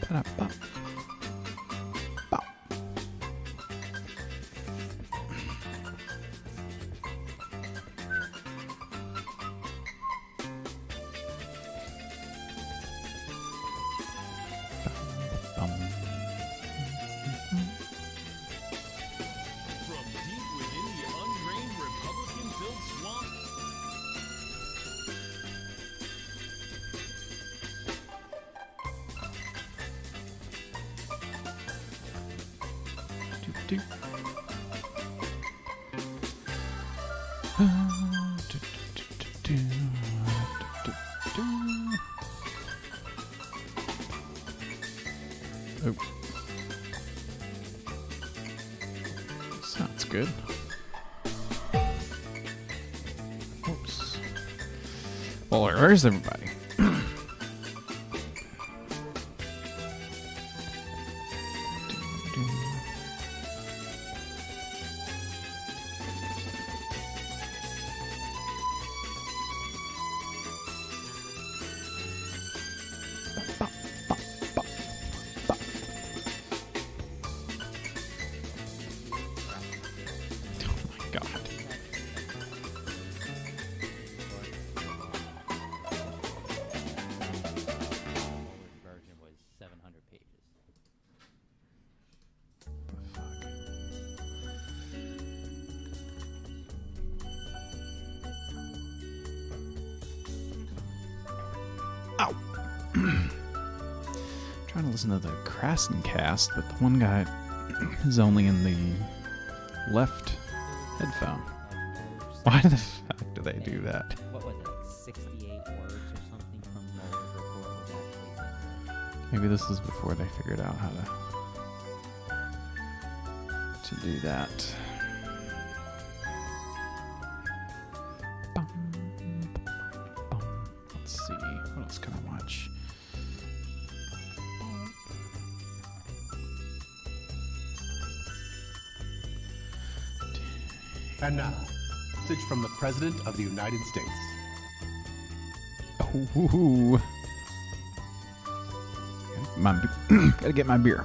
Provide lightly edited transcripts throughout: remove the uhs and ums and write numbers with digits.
Ba-da-ba. Ba. Bum. From deep within the undrained Republican-filled swamp. Do. Oh. Sounds good. Oops. Well, where's everybody? God. Version was 700 pages. Ow! Trying to listen to the Krasen cast, but the one guy is only in the left headphone. Why the fuck do they do that? What was it, like 68 words or something from the report was actually... Maybe this is before they figured out how to do that. Let's see, what else can I watch? And now, message from the President of the United States. Ooh. Gotta get my beer.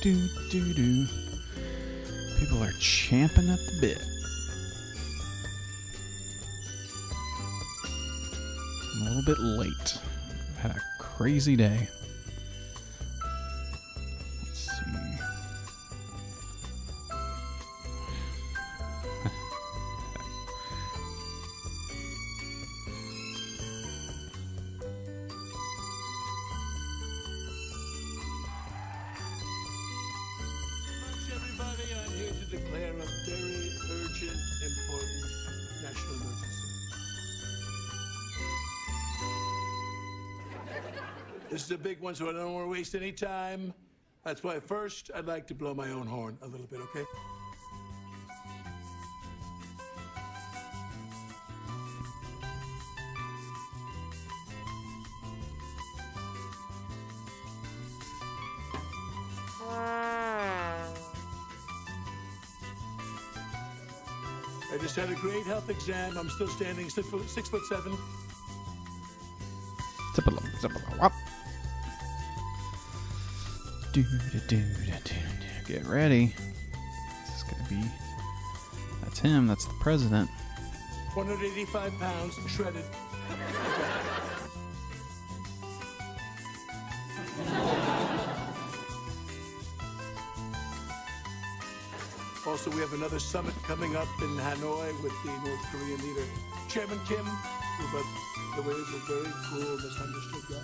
Do. People are champing at the bit. I'm a little bit late. Had a crazy day. Let's see. Everybody, I'm here to declare a very urgent, important national emergency. This is a big one, so I don't want to waste any time. That's why first I'd like to blow my own horn a little bit, okay? I just had a great health exam. I'm still standing 6'7". Wop. Get ready. This is gonna be. That's him. That's the president. 185 pounds, shredded. Also, we have another summit coming up in Hanoi with the North Korean leader, Chairman Kim, who, by the way, is a very cool, misunderstood guy.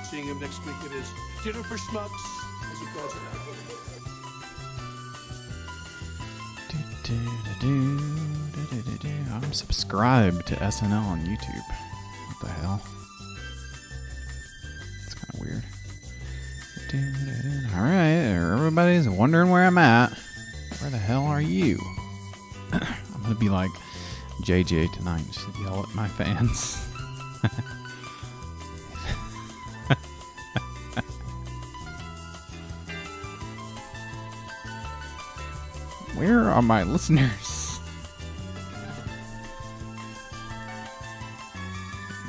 Seeing him next week at his dinner for schmucks, as he calls it. I'm subscribed to SNL on YouTube. What the hell? It's kind of weird. Alright, everybody's wondering where I'm at. Where the hell are you? I'm gonna be like JJ tonight, just yell at my fans. Where are my listeners?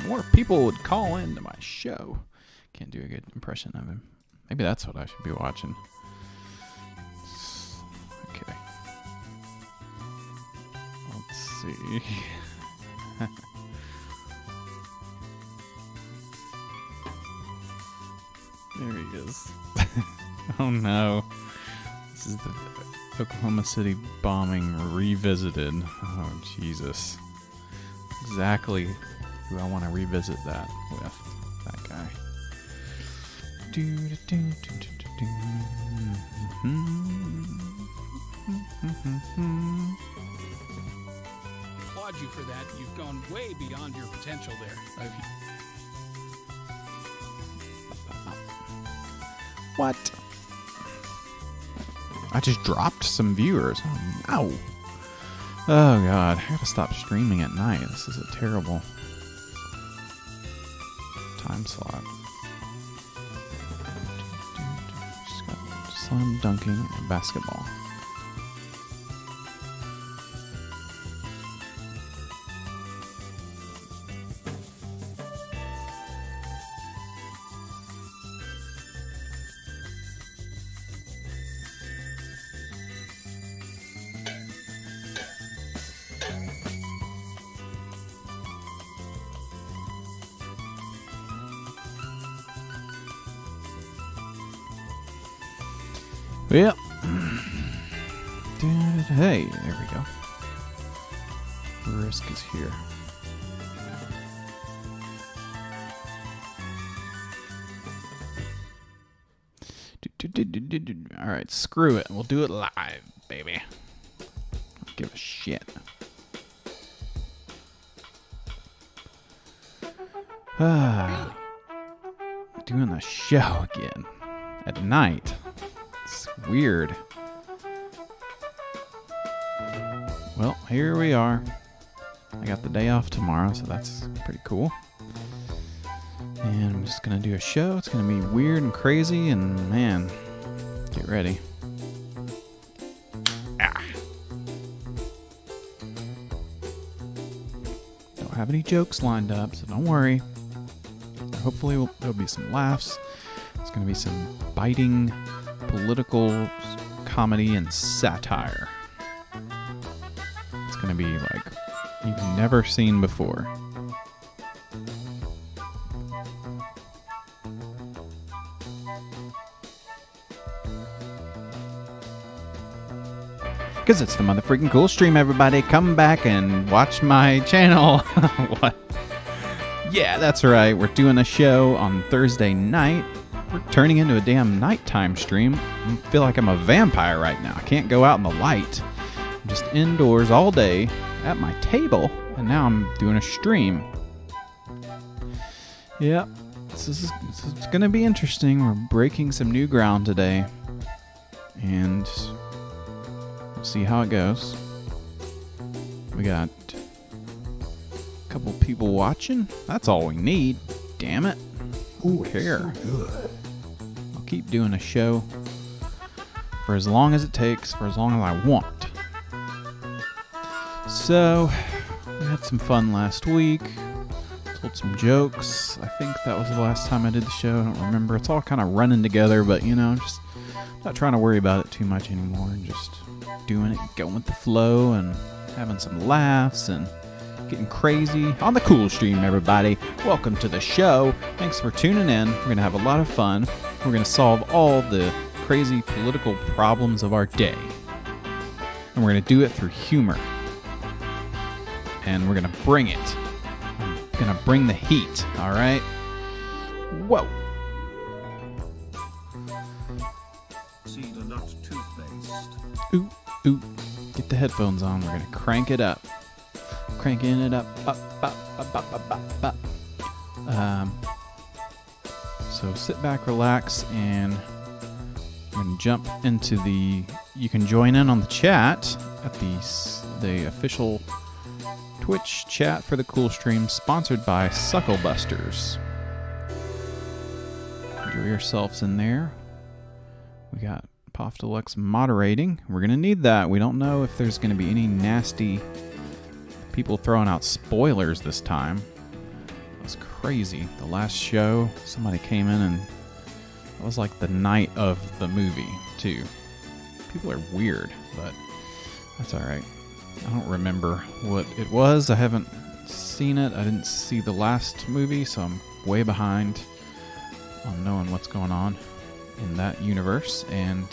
More people would call into my show. Can't do a good impression of him. Maybe that's what I should be watching. Okay. Let's see. There he is. Oh no. This is the Oklahoma City bombing revisited. Oh Jesus. Exactly who I want to revisit that with. That guy. Applaud you for that. You've gone way beyond your potential there. What? I just dropped some viewers. Oh, no. Oh, God. I gotta stop streaming at night. This is a terrible time slot. Just got slam dunking and basketball. Yep. Hey, there we go. The risk is here. Alright, screw it. We'll do it live, baby. Don't give a shit. Doing the show again. At night. It's weird. Well, here we are. I got the day off tomorrow, so that's pretty cool. And I'm just gonna do a show. It's gonna be weird and crazy, and man, get ready. Don't have any jokes lined up, so don't worry. Hopefully there'll be some laughs. It's gonna be some biting political comedy and satire. It's gonna be like you've never seen before. Because it's the motherfucking cool stream, everybody. Come back and watch my channel. What? Yeah, that's right. We're doing a show on Thursday night. We're turning into a damn nighttime stream. I feel like I'm a vampire right now. I can't go out in the light. I'm just indoors all day at my table, and now I'm doing a stream. Yeah, this is going to be interesting. We're breaking some new ground today, and we'll see how it goes. We got a couple people watching. That's all we need. Damn it. Who care? I'll keep doing a show for as long as it takes, for as long as I want. So, we had some fun last week. Told some jokes. I think that was the last time I did the show. I don't remember. It's all kind of running together, but you know, just not trying to worry about it too much anymore. Just doing it, going with the flow, and having some laughs and getting crazy on the cool stream, everybody. Welcome to the show. Thanks for tuning in. We're going to have a lot of fun. We're going to solve all the crazy political problems of our day. And we're going to do it through humor. And we're going to bring it. I'm going to bring the heat, all right? Whoa. Cedar nut toothpaste. Ooh, ooh. Get get the headphones on. We're gonna crank it up. Cranking it up. So sit back, relax, and we're gonna jump into the. You can join in on the chat at the official Twitch chat for the Cool Stream, sponsored by Sucklebusters. Enjoy yourselves in there. We got Poftalux moderating. We're gonna need that. We don't know if there's gonna be any nasty people throwing out spoilers this time. It was crazy. The last show, somebody came in and it was like the night of the movie too. People are weird, but that's alright. I don't remember what it was. I haven't seen it. I didn't see the last movie, so I'm way behind on knowing what's going on in that universe. And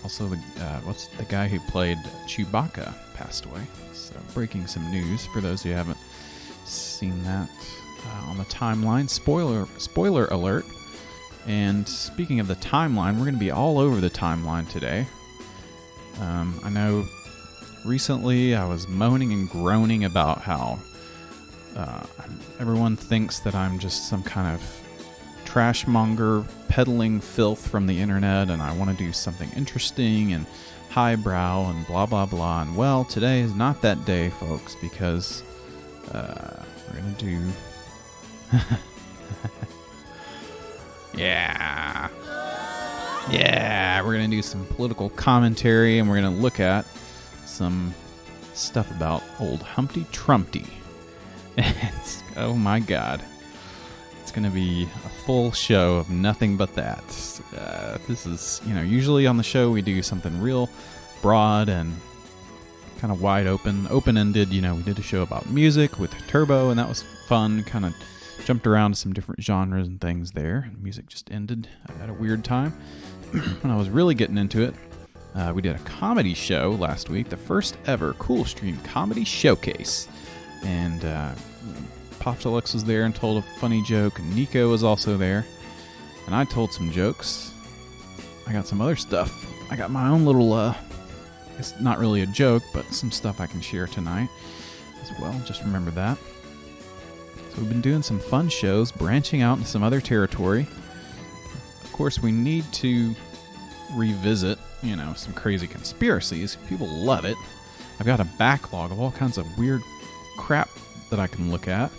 also, what's the guy who played Chewbacca passed away. So breaking some news for those who haven't seen that on the timeline. Spoiler alert. And speaking of the timeline, we're going to be all over the timeline today. I know recently I was moaning and groaning about how everyone thinks that I'm just some kind of trash monger peddling filth from the internet, and I want to do something interesting and highbrow and blah blah blah. And well, today is not that day, folks, because we're gonna do yeah, we're gonna do some political commentary, and we're gonna look at some stuff about old Humpty Trumpty. Oh my god. It's going to be a full show of nothing but that. This is, usually on the show we do something real broad and kind of wide open, open-ended. We did a show about music with Turbo, and that was fun. Kind of jumped around to some different genres and things there. Music just ended at a weird time. When I was really getting into it, we did a comedy show last week, the first ever Cool Stream Comedy Showcase. And Poftalux was there and told a funny joke. Nico was also there. And I told some jokes. I got some other stuff. I got my own little, it's not really a joke, but some stuff I can share tonight as well. Just remember that. So we've been doing some fun shows, branching out into some other territory. Of course, we need to revisit, some crazy conspiracies. People love it. I've got a backlog of all kinds of weird crap that I can look at.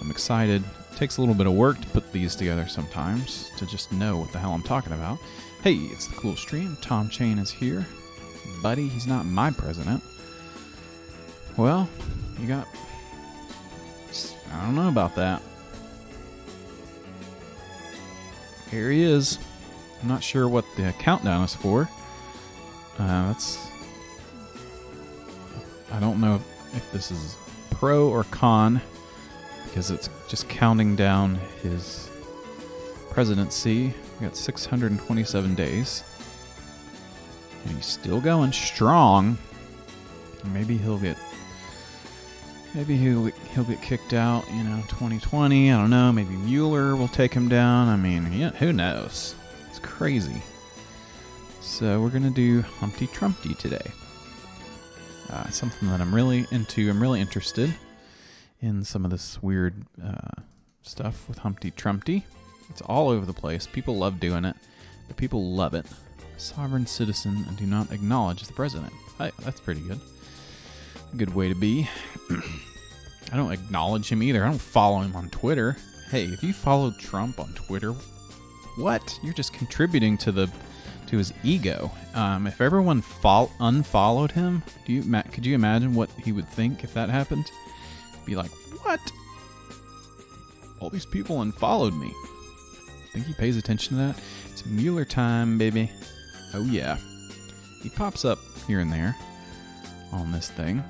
I'm excited. It takes a little bit of work to put these together sometimes, to just know what the hell I'm talking about. Hey, it's the Cool Stream. Tom Chain is here. Buddy, he's not my president. Well, you got... I don't know about that. Here he is. I'm not sure what the countdown is for. I don't know if this is pro or con, because it's just counting down his presidency. We got 627 days, and he's still going strong. Maybe he'll get kicked out. 2020. I don't know. Maybe Mueller will take him down. I mean, who knows? It's crazy. So we're gonna do Humpty Trumpty today. Something that I'm really into. I'm really interested in some of this weird stuff with Humpty Trumpty. It's all over the place. People love doing it. The people love it. Sovereign citizen and do not acknowledge the president. Hey, that's pretty good. A good way to be. I don't acknowledge him either. I don't follow him on Twitter. Hey, if you followed Trump on Twitter, what? You're just contributing to his ego. If everyone unfollowed him, could you imagine what he would think if that happened? Be like, what? All these people unfollowed me. Think he pays attention to that? It's Mueller time, baby. Oh yeah. He pops up here and there on this thing.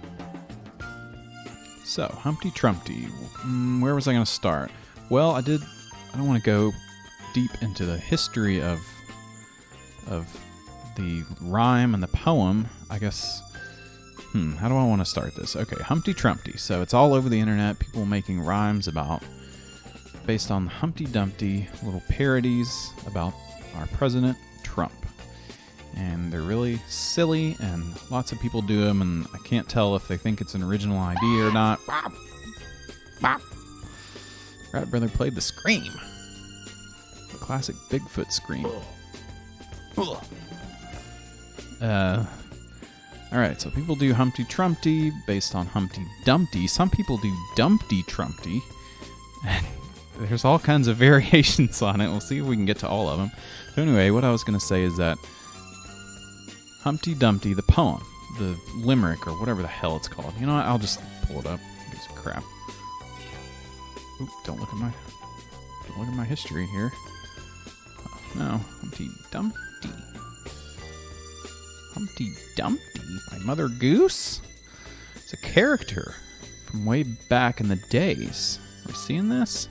So, Humpty Trumpty. Where was I going to start? Well, I don't want to go deep into the history of the rhyme and the poem. I guess, how do I want to start this? Okay, Humpty Trumpty. So it's all over the internet, people making rhymes based on Humpty Dumpty, little parodies about our president, Trump. And they're really silly, and lots of people do them, and I can't tell if they think it's an original idea or not. Whaat brother played the scream. The classic Bigfoot scream. Alright, so people do Humpty Trumpty based on Humpty Dumpty. Some people do Dumpty Trumpty. And there's all kinds of variations on it. We'll see if we can get to all of them. So anyway, what I was going to say is that Humpty Dumpty, the poem, the limerick, or whatever the hell it's called. You know what? I'll just pull it up. Who gives a crap? Oop, don't look at my history here. Oh, no, Humpty Dumpty. Humpty Dumpty by Mother Goose? It's a character from way back in the days. Are we seeing this?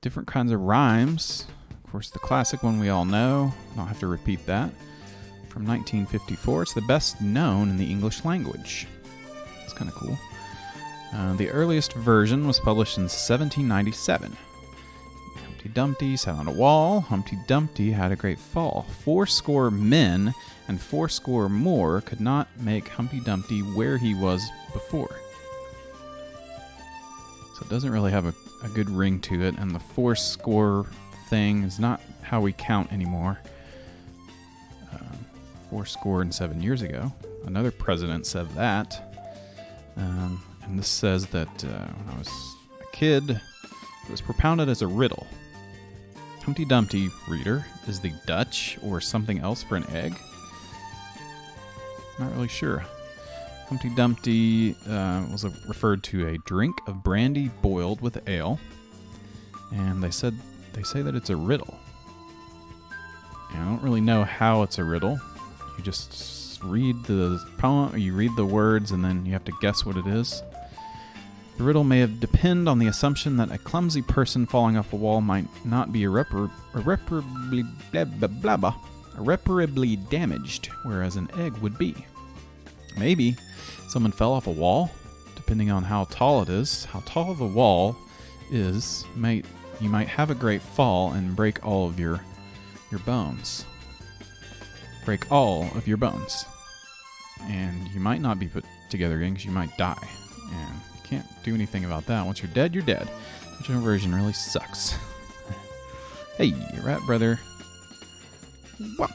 Different kinds of rhymes. Of course, the classic one we all know. I don't have to repeat that. From 1954. It's the best known in the English language. It's kind of cool. The earliest version was published in 1797. Humpty Dumpty sat on a wall. Humpty Dumpty had a great fall. 80 men and 80 more could not make Humpty Dumpty where he was before. So it doesn't really have a good ring to it, and the 80 thing is not how we count anymore. 7 years ago, another president said that. And this says that when I was a kid, it was propounded as a riddle. Humpty Dumpty, reader, is the Dutch or something else for an egg? Not really sure. Humpty Dumpty was referred to a drink of brandy boiled with ale, and they say that it's a riddle. And I don't really know how it's a riddle. You just read the poem, or you read the words, and then you have to guess what it is. The riddle may have depend on the assumption that a clumsy person falling off a wall might not be irreparably damaged, whereas an egg would be. Maybe someone fell off a wall, depending on how tall it is. How tall the wall is, you might have a great fall and break all of your bones. Break all of your bones. And you might not be put together again because you might die. And you can't do anything about that. Once you're dead, you're dead. The original version really sucks. Hey, Whaat brother. Wow.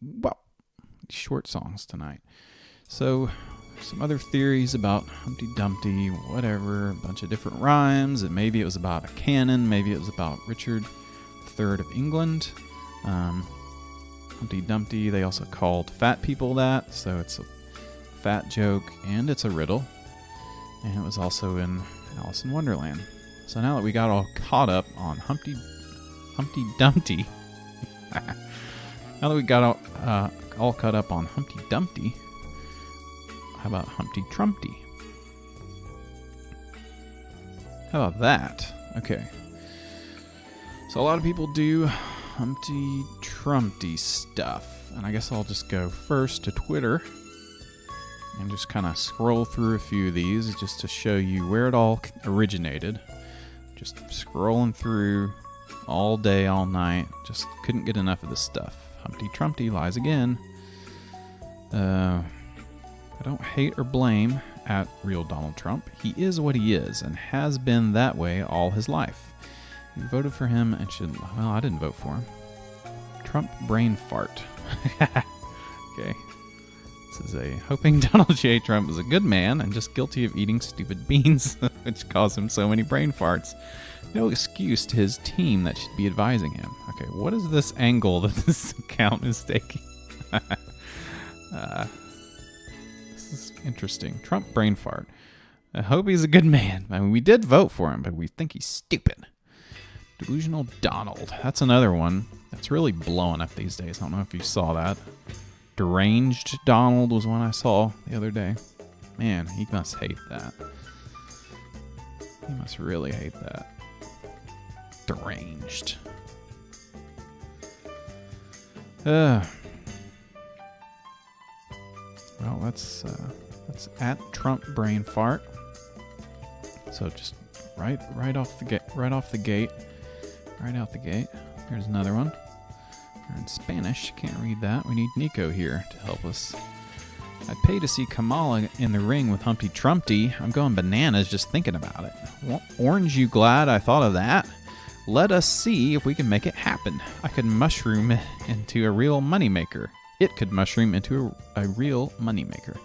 Wow. Short songs tonight. So, some other theories about Humpty Dumpty, whatever, a bunch of different rhymes, and maybe it was about a canon, maybe it was about Richard III of England. Humpty Dumpty, they also called fat people that, so it's a fat joke, and it's a riddle. And it was also in Alice in Wonderland. So now that we got all caught up on Humpty Dumpty, now that we got all caught up on Humpty Dumpty, how about Humpty Trumpty? How about that? Okay. So a lot of people do Humpty Trumpty stuff, and I guess I'll just go first to Twitter and just kind of scroll through a few of these just to show you where it all originated. Just scrolling through all day, all night, just couldn't get enough of this stuff. Humpty Trumpty lies again. I don't hate or blame at real Donald Trump. He is what he is and has been that way all his life. You voted for him and should... Well, I didn't vote for him. Trump brain fart. Okay. This is a... Hoping Donald J. Trump is a good man and just guilty of eating stupid beans, which cause him so many brain farts. No excuse to his team that should be advising him. Okay, what is this angle that this account is taking? This is interesting. Trump brain fart. I hope he's a good man. I mean, we did vote for him, but we think he's stupid. Delusional Donald. That's another one that's really blowing up these days. I don't know if you saw that. Deranged Donald was one I saw the other day. Man, he must hate that. He must really hate that. Deranged. Well, that's at Trump brain fart. So just right out the gate. Right out the gate. Here's another one. They're in Spanish. Can't read that. We need Nico here to help us. I'd pay to see Kamala in the ring with Humpty Trumpty. I'm going bananas just thinking about it. Well, Orange, you glad I thought of that? Let us see if we can make it happen. I could mushroom into a real moneymaker. It could mushroom into a real moneymaker.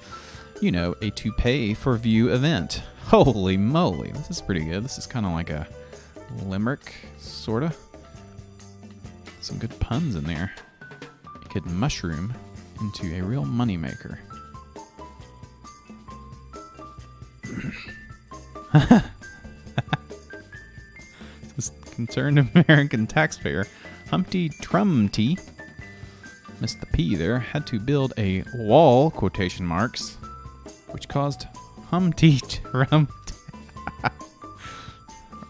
You know, a to-pay-for-view event. Holy moly, this is pretty good. This is kind of like a limerick, sort of. Some good puns in there. It could mushroom into a real moneymaker. This concerned American taxpayer, Humpty Trumpty, missed the P there, had to build a wall, quotation marks, which caused Humpty Trumpty.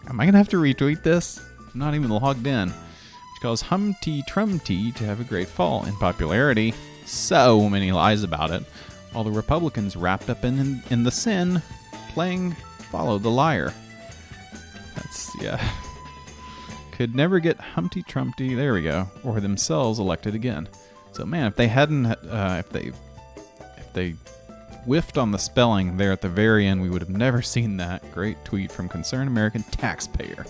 Am I going to have to retweet this? I'm not even logged in. Which caused Humpty Trumpty to have a great fall in popularity. So many lies about it. All the Republicans wrapped up in the sin, playing Follow the Liar. That's, yeah. Could never get Humpty Trumpty, there we go, or themselves elected again. So man, if they hadn't, if they whiffed on the spelling there at the very end, we would have never seen that. Great tweet from Concerned American Taxpayer.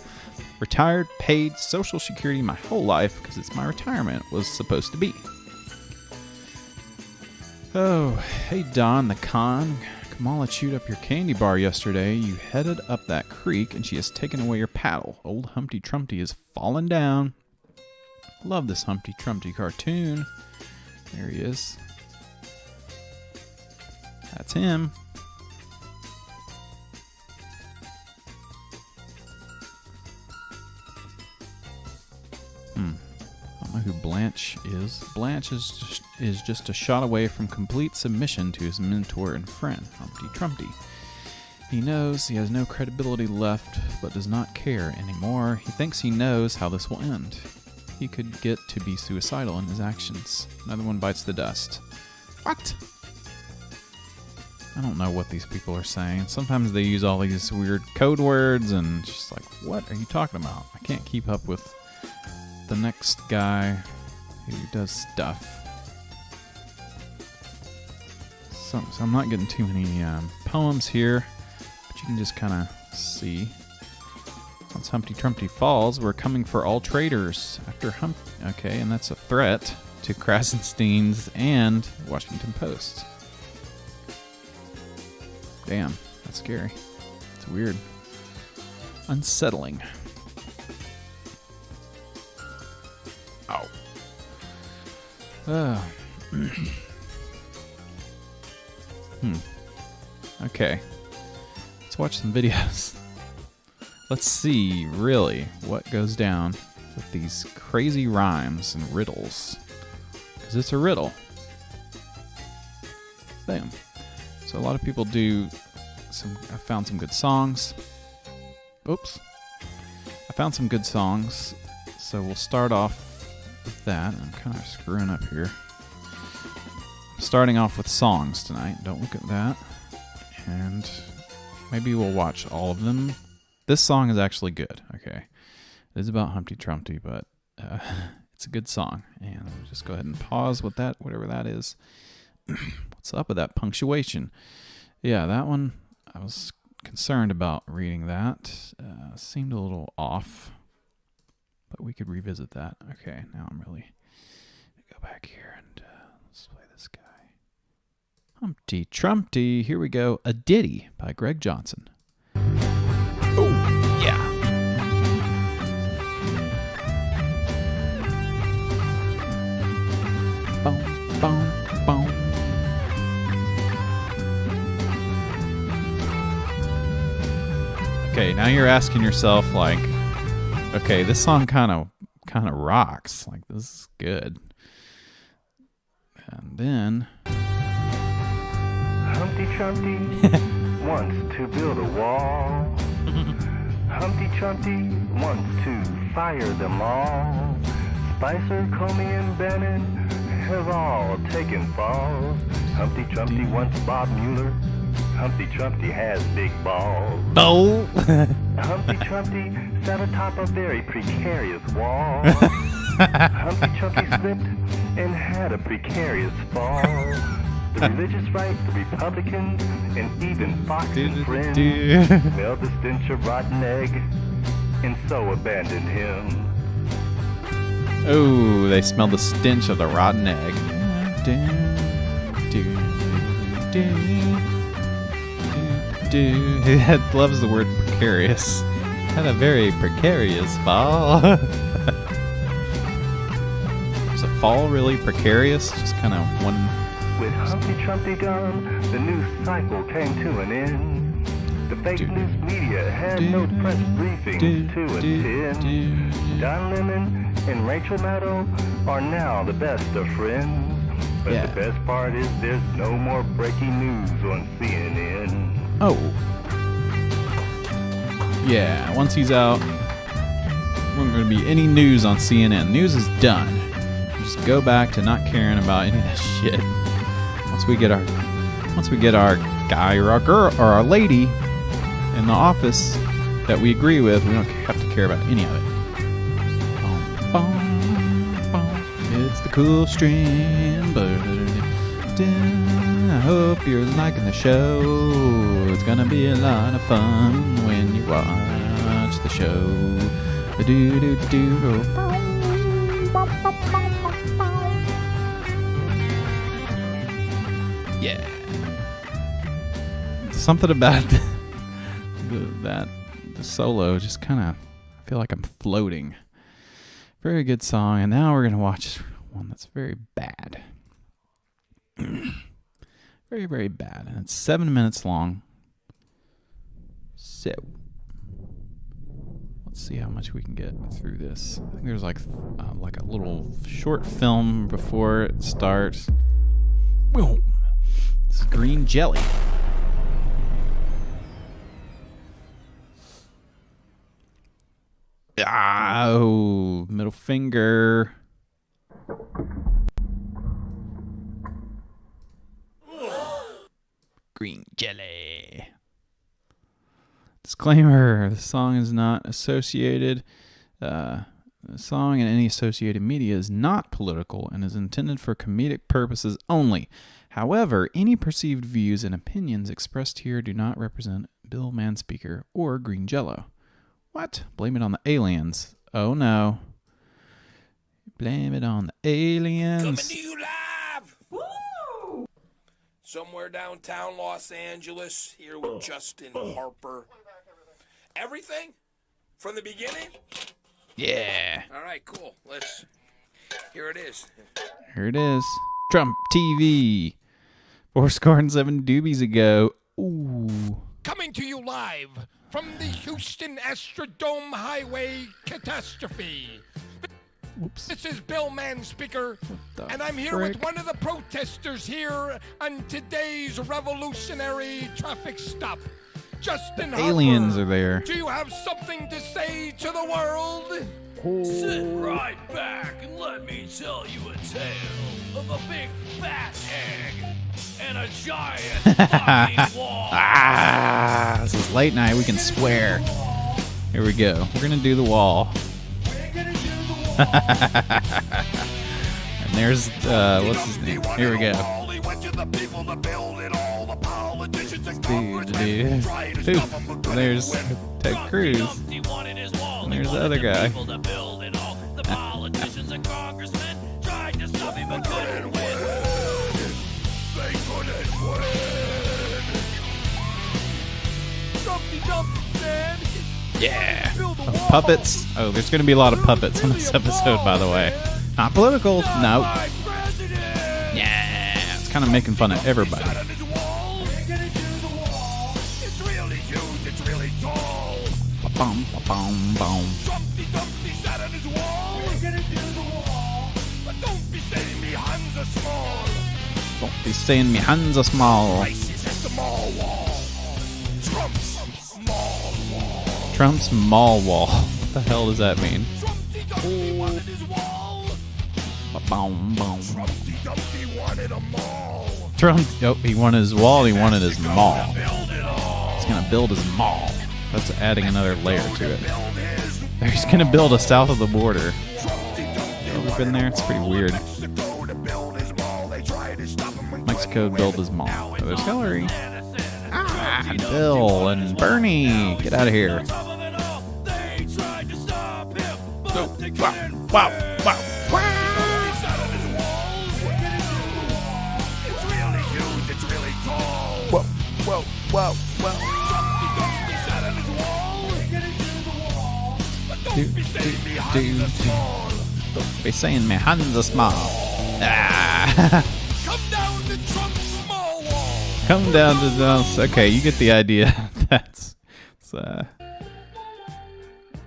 Retired, paid Social Security my whole life because it's my retirement was supposed to be. Oh, hey Don the Con. Kamala chewed up your candy bar yesterday. You headed up that creek and she has taken away your paddle. Old Humpty Trumpty is fallen down. Love this Humpty Trumpty cartoon. There he is. That's him. I don't know who Blanche is. Blanche is just a shot away from complete submission to his mentor and friend, Humpty Trumpty. He knows he has no credibility left, but does not care anymore. He thinks he knows how this will end. He could get to be suicidal in his actions. Another one bites the dust. What? I don't know what these people are saying. Sometimes they use all these weird code words and just like, what are you talking about? I can't keep up with the next guy who does stuff. So I'm not getting too many poems here, but you can just kind of see. Once Humpty Trumpty falls, we're coming for all traitors. After okay, and that's a threat to Krasenstein's and Washington Post. Damn, that's scary. It's weird. Unsettling. Ow. Okay. Let's watch some videos. Let's see, really, what goes down with these crazy rhymes and riddles. Because it's a riddle. Boom. So a lot of people do I found some good songs. Oops. I found some good songs. So we'll start off with that. I'm kind of screwing up here. I'm starting off with songs tonight. Don't look at that. And maybe we'll watch all of them. This song is actually good. Okay. It is about Humpty Trumpty, but it's a good song. And we'll just go ahead and pause with that, whatever that is. What's up with that punctuation? Yeah, that one, I was concerned about reading that. Seemed a little off, but we could revisit that. Okay, now I'm really go back here and let's play this guy. Humpty Trumpty. Here we go. A Ditty by Greg Johnson. Oh, yeah. Boom, boom, boom. Okay, now you're asking yourself, like, okay, this song kind of rocks. Like, this is good. And then Humpty Trumpty wants to build a wall. Humpty Trumpty wants to fire them all. Spicer, Comey, and Bennett have all taken falls. Humpty Trumpty wants Bob Mueller. Humpty Trumpty has big balls. Bo. Humpty Trumpty sat atop a very precarious wall. Humpty Chumpty slipped and had a precarious fall. The religious right, the Republicans, and even Fox and Friends smelled the stench of rotten egg and so abandoned him. Oh, they smell the stench of the rotten egg. He loves the word precarious. Had a very precarious fall. Is a fall really precarious? Just kind of one. With Humpty Trumpty gone, the news cycle came to an end. The fake news media had no press briefings to attend. Don Lemon and Rachel Maddow are now the best of friends. But Yeah. the best part is there's no more breaking news on CNN. Oh. Yeah, once he's out, there wasn't going to be any news on CNN. News is done. Just go back to not caring about any of that shit. Once we get our guy or our girl or our lady in the office that we agree with, we don't have to care about any of it. It's the cool stream. I hope you're liking the show. It's gonna be a lot of fun when you watch the show. Yeah. Something about the solo just kind of feel like I'm floating. Very good song, and now we're gonna watch one that's very bad. Very, very bad, and it's 7 minutes long. So let's see how much we can get through this. I think there's like a little short film before it starts. Boom. This is green jelly. Oh, middle finger. Green jelly. Disclaimer: the song is not associated. The song and any associated media is not political and is intended for comedic purposes only. However, any perceived views and opinions expressed here do not represent Bill Manspeaker or Green Jello. What? Blame it on the aliens. Oh no. Blame it on the aliens. Coming to you live! Woo! Somewhere downtown Los Angeles, here with Justin Harper. Everything? From the beginning? Yeah. All right, cool. Here it is. Here it is. Trump TV. 407 doobies ago. Ooh. Coming to you live from the Houston Astrodome Highway catastrophe. Whoops. This is Bill Manspeaker, and I'm here with one of the protesters here on today's revolutionary traffic stop. Justin Harper. Aliens are there. Do you have something to say to the world? Sit right back and let me tell you a tale of a big fat egg and a giant fucking wall. This is late night. We can swear. Here we go. We're going to do the wall. And there's, what's his name? Here we go. Dude. There's Ted Cruz. And there's the other guy. Yeah. Puppets. Oh, there's going to be a lot of puppets on this episode, by the way. Not political. No. Yeah. It's kind of making fun of everybody. Ba-bum, ba-bum, bum. Don't be saying me hands are small. Trump's mall wall. What the hell does that mean? Boom, boom. Trump, oh, he wanted his wall, he wanted his mall. He's gonna build his mall. That's adding another layer to it. He's gonna build a south of the border. sheep in there. It's pretty weird. Mexico build his mall. Oh, there's Hillary. Ah, Bill and Bernie. Get out of here. Wow, wow, wow. Whoa, whoa, whoa, whoa. Don't be saying my hands are small. Ah. Come down to Trump's small wall. Come down to the... Okay, you get the idea. That's a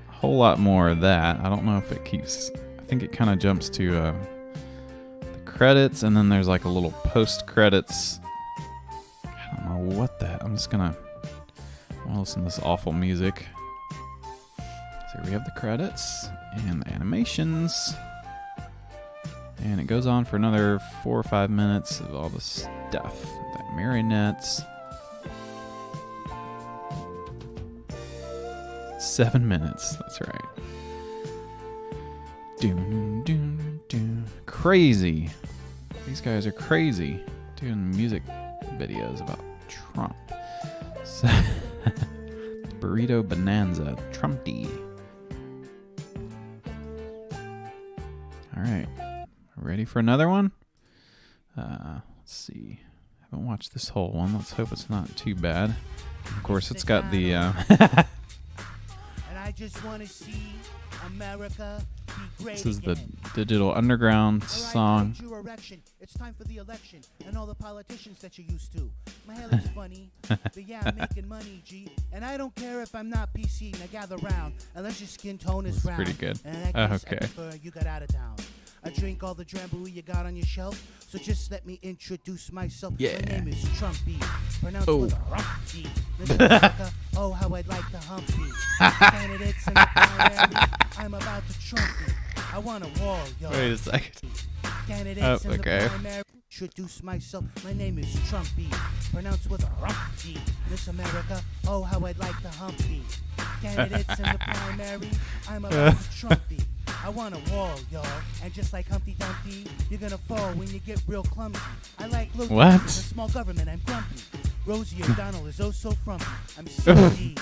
whole lot more of that. I don't know if it keeps... I think it kind of jumps to the credits, and then there's like a little post-credits. I don't know what that... I'm just gonna... I want to listen to this awful music. So here we have the credits and the animations. And it goes on for another 4 or 5 minutes of all this stuff. The marionettes. 7 minutes, that's right. Doom, doom, doom. Crazy. These guys are crazy. Doing music videos about Trump. So Burrito Bonanza. Trumpty. Alright. Ready for another one? Let's see. I haven't watched this whole one. Let's hope it's not too bad. Of course, it's got the... And I just want to see America be great. This is the again. Digital Underground song. It's time for the election and all the politicians that you're used to. My hair looks funny, but yeah, I'm making money, G. And I don't care if I'm not PC. Now gather round, unless your skin tone is This is brown. pretty good. And in that case, Okay. I prefer you got out of town. I drink all the drambuie you got on your shelf, so just let me introduce myself. Yeah. My name is Trumpty, pronounced Oh. with a Humpty. Listen, America, oh how I'd like to Humpty. Candidates in the primary, I'm about to Trumpty. I want a wall, y'all. Wait a second. Candidates in okay. the primary. Introduce myself. My name is Trumpy, pronounced with a Humpty. Miss America, oh how I'd like to Humpty. Candidates in the primary, I'm about to Trumpy. I want a wall, y'all, and just like Humpty Dumpty, you're gonna fall when you get real clumsy. I like low What? a small government, I'm grumpy. Rosie O'Donnell is oh so frumpy. I'm CDs,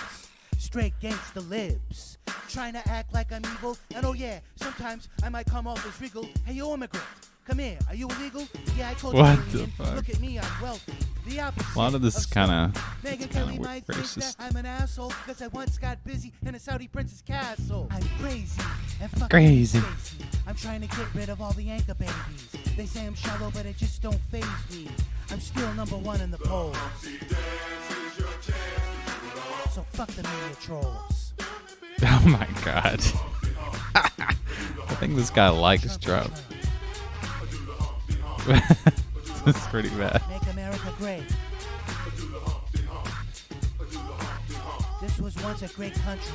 straight gangsta libs, trying to act like I'm evil. And oh yeah, sometimes I might come off as regal. Hey, you immigrant, come here. Are you illegal? Yeah, I told you. What alien. the fuck? Look at me, I'm wealthy. The opposite. A lot of this is kind Megyn of Kelly might think racist. that I'm an asshole because I once got busy in a Saudi prince's castle. I'm crazy and fucking Crazy. crazy. I'm trying to get rid of all the anchor babies. They say I'm shallow, but it just don't faze me. I'm still #1 in the polls. So fuck the media trolls. Oh my god. I think this guy likes Trump. This is pretty bad. Make America great. This was once a great country.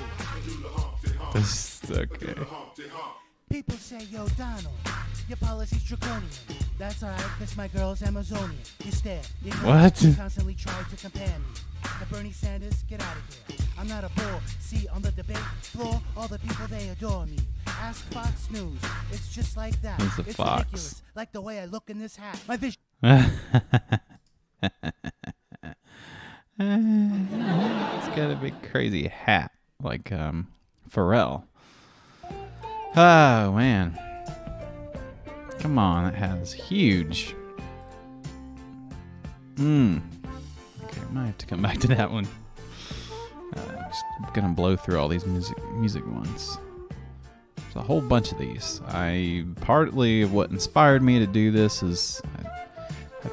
This is okay. People say, yo, Donald, your policy's draconian. That's alright, cause my girl's Amazonian. You stare. You know, What? You constantly try to compare me. Now Bernie Sanders, get out of here. I'm not a bore. See, on the debate floor, all the people, they adore me. Ask Fox News. It's just like that. Who's the It's Fox? ridiculous. Like the way I look in this hat. My vision. He's got a big crazy hat, like Pharrell. Oh man, come on, that hat is huge. Okay, I might have to come back to that one. Just gonna blow through all these music ones. There's a whole bunch of these. Partly what inspired me to do this is I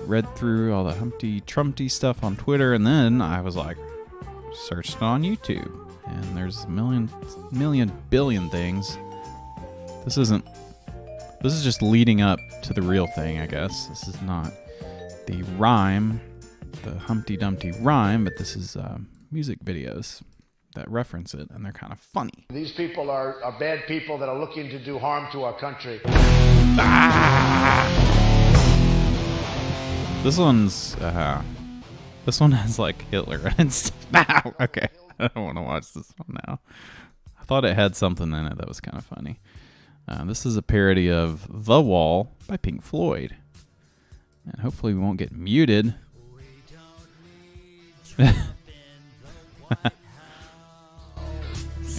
read through all the Humpty Trumpty stuff on Twitter, and then I was like, searched it on YouTube, and there's a million billion things. This is just leading up to the real thing, I guess. This is not the rhyme, the Humpty Dumpty rhyme, but this is music videos that reference it, and they're kind of funny. These people are bad people that are looking to do harm to our country. This one has like Hitler and stuff. Okay, I don't want to watch this one now. I thought it had something in it that was kind of funny. This is a parody of The Wall by Pink Floyd. And hopefully we won't get muted. There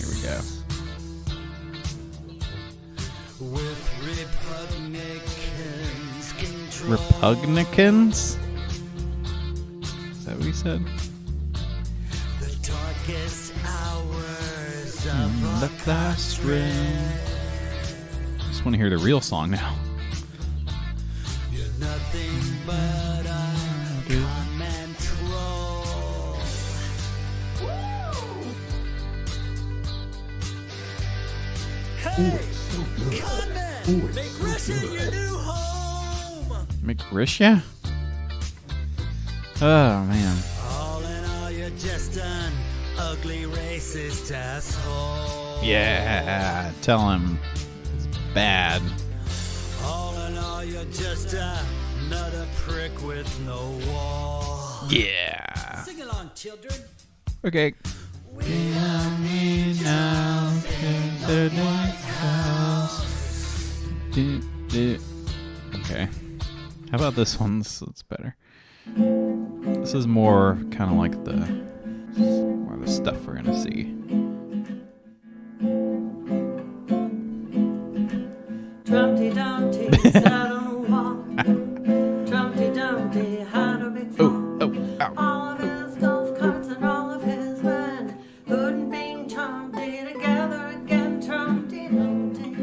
we go. Republicans? Is that what he said? The darkest hours of The classroom. I just want to hear the real song now. You're nothing but a command troll. Hey, Conman, make Russia your new home. Make Russia? Oh, man. All in all, you're just an ugly racist asshole. Yeah, tell him it's bad. All in all, you're just another prick with no wall. Yeah. Sing along, children. Okay. We are me now in the next house. Okay. How about this one? It's better. This is more kind of like the stuff we're gonna see. Trumpty Dumpty sat on the wall. Trumpty Dumpty had a big fall. All of his golf carts and all of his men couldn't bring Trumpty together again. Trumpty Dumpty.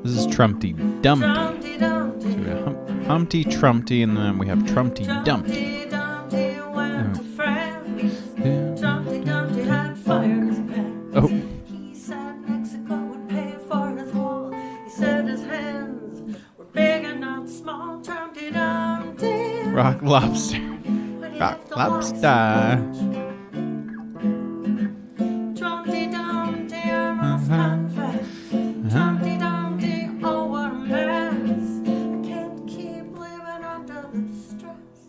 This is Trumpty Dumpty. Trumpty Dumpty. So we have Humpty, Trumpty, and then we have Trumpty Dumpty. Trumpty Dumpty went to France. Trumpty Dumpty had fired his pants. Oh. He said Mexico would pay for his wall. He said his hands were big and not small. Trumpty Dumpty. Rock lobster. Rock lobster. Trumpty Dumpty, I must confess. Trumpty Dumpty, oh what a mess. I can't keep living under the stress.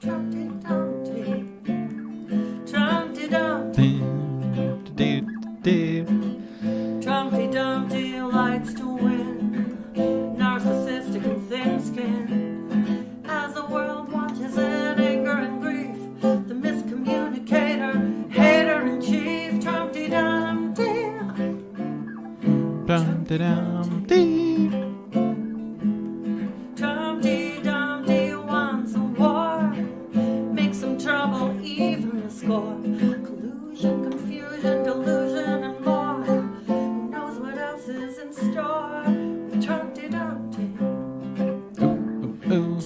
Trumpty Dumpty. Trumpty Dumpty. Trumpty Dumpty likes to win. Narcissistic and thin-skinned. As the world watches in anger and grief, the miscommunicator, hater-in-chief, Trumpty Dumpty. Trumpty Dumpty. Trumpty Dumpty wants a war. Make some trouble, even the score. Collusion, confusion, delusion, and more. Who knows what else is in store with Trumpty Dumpty?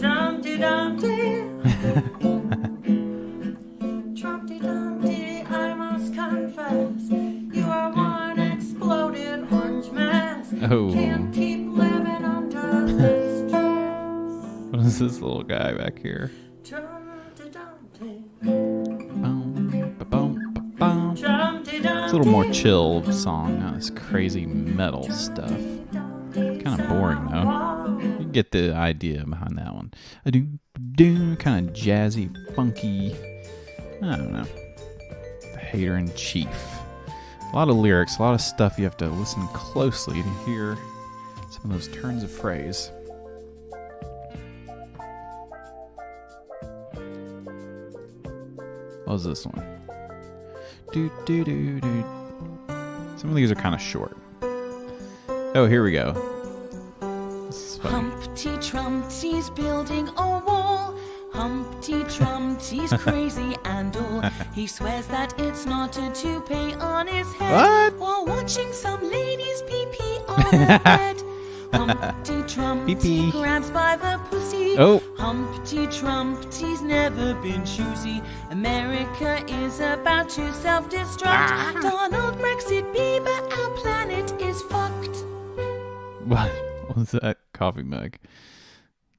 Trumpty Dumpty. Trumpty Dumpty, I must confess, you are one exploded orange mass. Oh. Can't keep living under the stress. What is this little guy back here? Trumpty Dumpty. It's a little more chill song, not this crazy metal stuff. Kind of boring though. You get the idea behind that one. Kind of jazzy, funky. I don't know. The hater in chief. A lot of lyrics, a lot of stuff you have to listen closely to hear some of those turns of phrase. What was this one? Some of these are kind of short. Oh, here we go. This is funny. Humpty Trumpty's building a wall. Humpty Trumpty's crazy and all. He swears that it's not a toupee on his head. What? While watching some ladies pee-pee on the bed. Humpty Trumpty grabs by the pussy. Oh. Humpty Trumpty's never been choosy. America is about to self-destruct. Donald Brexit Bieber, our planet is fucked. What was that coffee mug?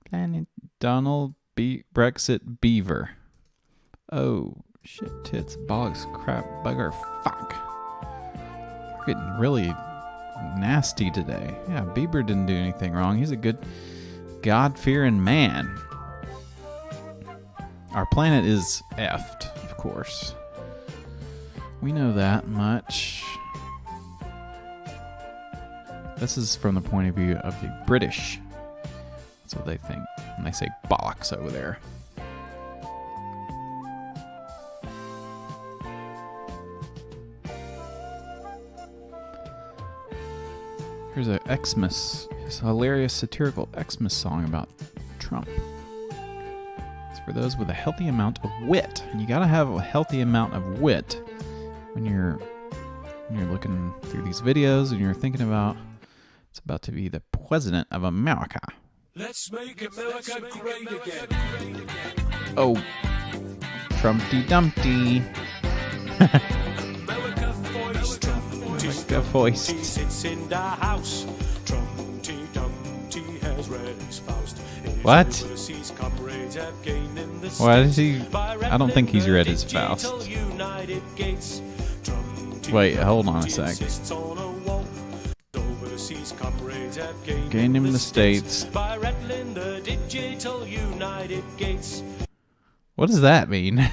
Planet Donald Brexit Beaver. Oh, shit, tits, bollocks, crap, bugger, fuck. We're getting really nasty today. Yeah, Bieber didn't do anything wrong. He's a good God-fearing man. Our planet is effed, of course. We know that much. This is from the point of view of the British. That's what they think when they say bollocks over there. Here's a Xmas, this hilarious satirical Xmas song about Trump. It's for those with a healthy amount of wit, and you gotta have a healthy amount of wit when you're looking through these videos and you're thinking about it's about to be the president of America. Let's make America great again. Oh, Trumpty Dumpty. America foist. America foist. Sits in the house. Trumpty Dumpty has read his Faust. What? What is he? I don't think he's read his Faust. Wait, hold on a sec. Gained him the states. What does that mean?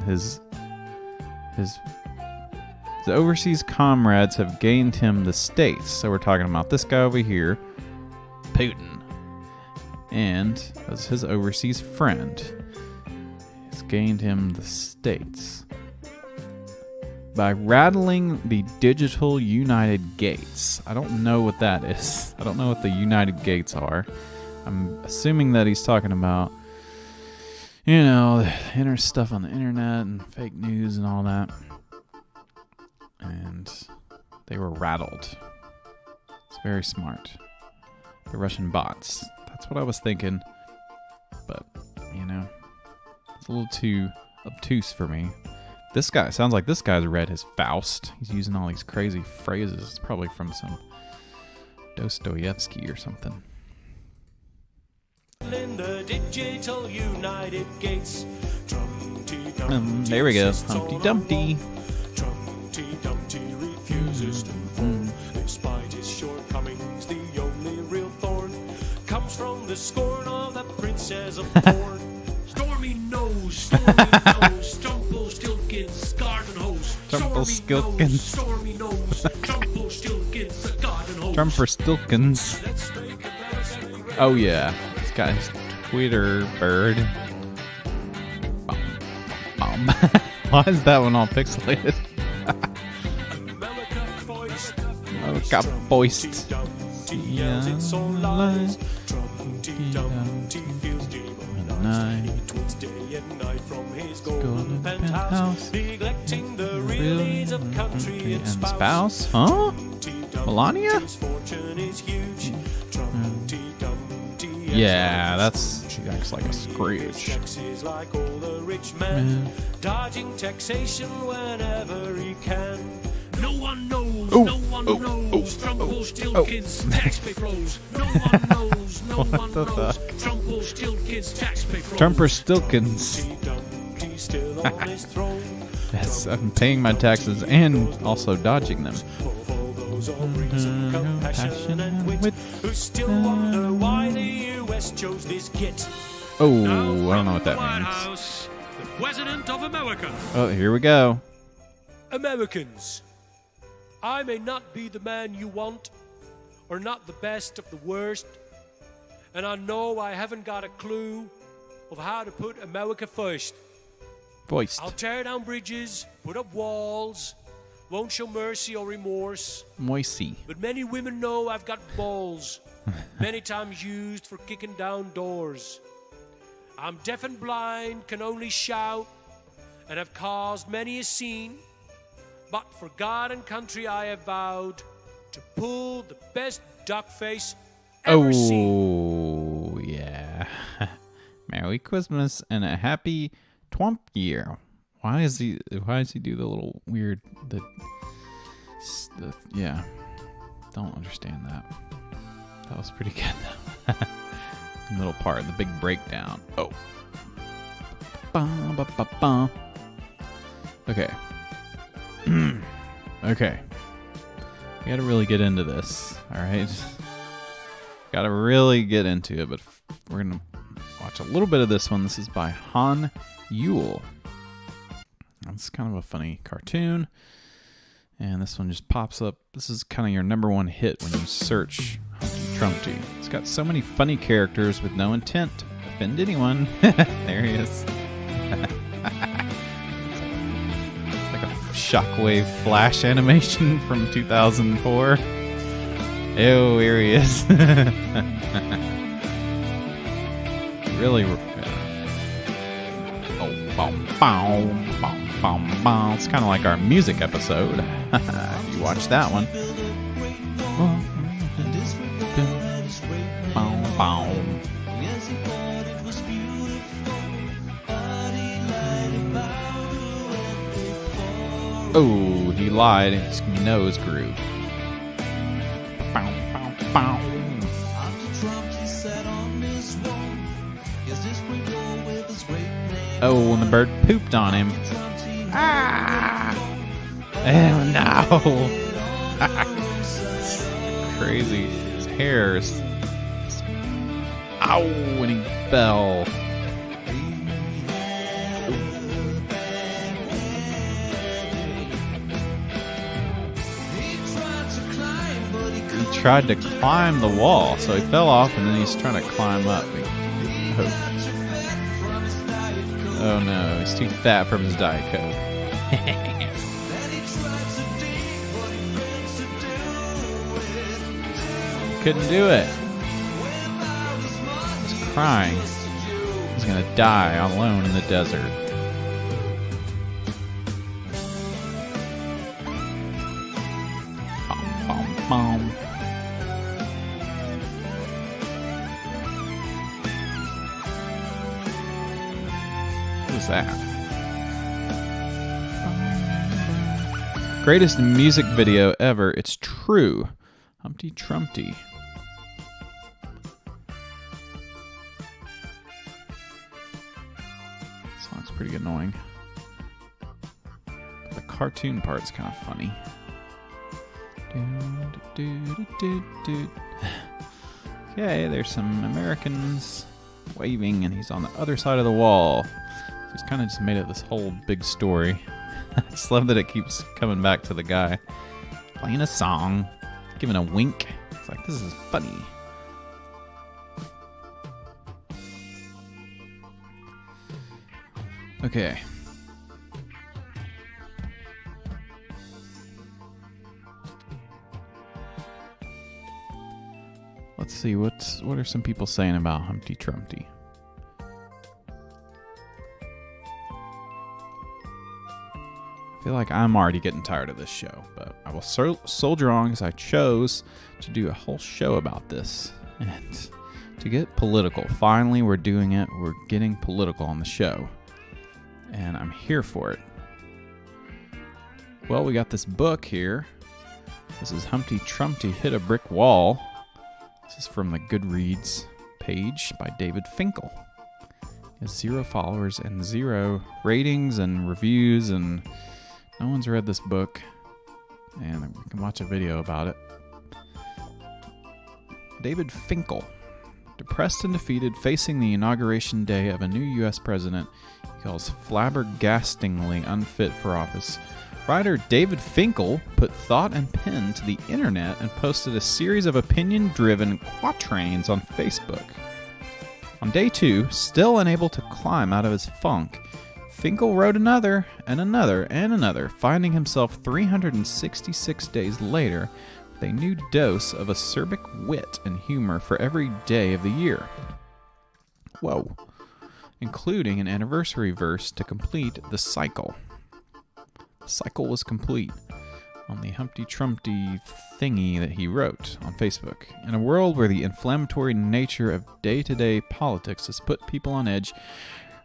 his overseas comrades have gained him the states. So we're talking about this guy over here, Putin, and that's his overseas friend. He's gained him the states by rattling the digital United Gates. I don't know what that is. I don't know what the United Gates are. I'm assuming that he's talking about, you know, stuff on the internet and fake news and all that. And they were rattled. It's very smart. The Russian bots. That's what I was thinking. But, you know, it's a little too obtuse for me. This guy, sounds like this guy's read his Faust. He's using all these crazy phrases. It's probably from some Dostoevsky or something. There we go. Humpty Dumpty. Trumpty Dumpty refuses to fall. Despite his shortcomings, the only real thorn comes from the scorn of the princess of Thorn. Stormy nose, Trumpelstilkins, garden hose. Trumpelstilkins. Stormy nose, Trumpelstilkins, garden hose. Trumpelstilkins. Oh yeah, this guy's Twitter bird. Why is that one all pixelated? America foist. Yeah. Golden penthouse, neglecting the real needs of country and spouse. Huh? Melania? Yeah, she acts like a Scrooge. Dodging taxation whenever he can. No one knows, Trumpelstilkins taxpayer flows. No one knows, Trumpelstilkins taxpayer flows. Trumpelstilkins. Yes, I'm paying my taxes and also dodging them. Oh, I don't know what that means. The President of America. Oh, here we go. Americans, I may not be the man you want, or not the best of the worst, and I know I haven't got a clue of how to put America first. Voiced. I'll tear down bridges, put up walls, won't show mercy or remorse. Moisey. But many women know I've got balls, many times used for kicking down doors. I'm deaf and blind, can only shout, and have caused many a scene. But for God and country I have vowed to pull the best duck face ever seen. Oh, yeah. Merry Christmas and a happy Twump year. Why does he do the little weird, yeah. Don't understand that. That was pretty good though. Middle part, the big breakdown. Oh. Okay. Okay. We gotta really get into this, alright? Gotta really get into it, but we're gonna watch a little bit of this one. This is by Han Yule. It's kind of a funny cartoon. And this one just pops up. This is kind of your number one hit when you search Humpty Trumpty. It's got so many funny characters with no intent to offend anyone. There he is. It's like a shockwave flash animation from 2004. Oh, here he is. Really. It's kind of like our music episode. You watch that one. Oh, he lied. His nose grew. Oh, and the bird pooped on him. Ah! Oh no! Crazy. His hairs. Ow! And he fell. He tried to climb the wall, so he fell off, and then he's trying to climb up. Oh no, he's too fat from his Diet Coke. Couldn't do it. He's crying. He's gonna die alone in the desert. Bom, bom, bom. What is that? Greatest music video ever. It's true. Humpty Trumpty. Song's pretty annoying. The cartoon part's kind of funny. Okay, there's some Americans waving, and he's on the other side of the wall. He's kind of just made it this whole big story. I just love that it keeps coming back to the guy playing a song, giving a wink. It's like, this is funny. Okay. Let's see, what are some people saying about Humpty Trumpty? I feel like I'm already getting tired of this show, but I will soldier on because I chose to do a whole show about this and to get political. Finally, we're doing it. We're getting political on the show, and I'm here for it. Well, we got this book here. This is Humpty Trumpty Hit a Brick Wall. This is from the Goodreads page by David Finkel. He has 0 followers and 0 ratings and reviews, and no one's read this book, and we can watch a video about it. David Finkel. Depressed and defeated, facing the inauguration day of a new U.S. president he calls flabbergastingly unfit for office, writer David Finkel put thought and pen to the internet and posted a series of opinion-driven quatrains on Facebook. On day 2, still unable to climb out of his funk, Finkel wrote another, and another, and another, finding himself 366 days later with a new dose of acerbic wit and humor for every day of the year. Whoa. Including an anniversary verse to complete the cycle. The cycle was complete on the Humpty Trumpty thingy that he wrote on Facebook. In a world where the inflammatory nature of day-to-day politics has put people on edge,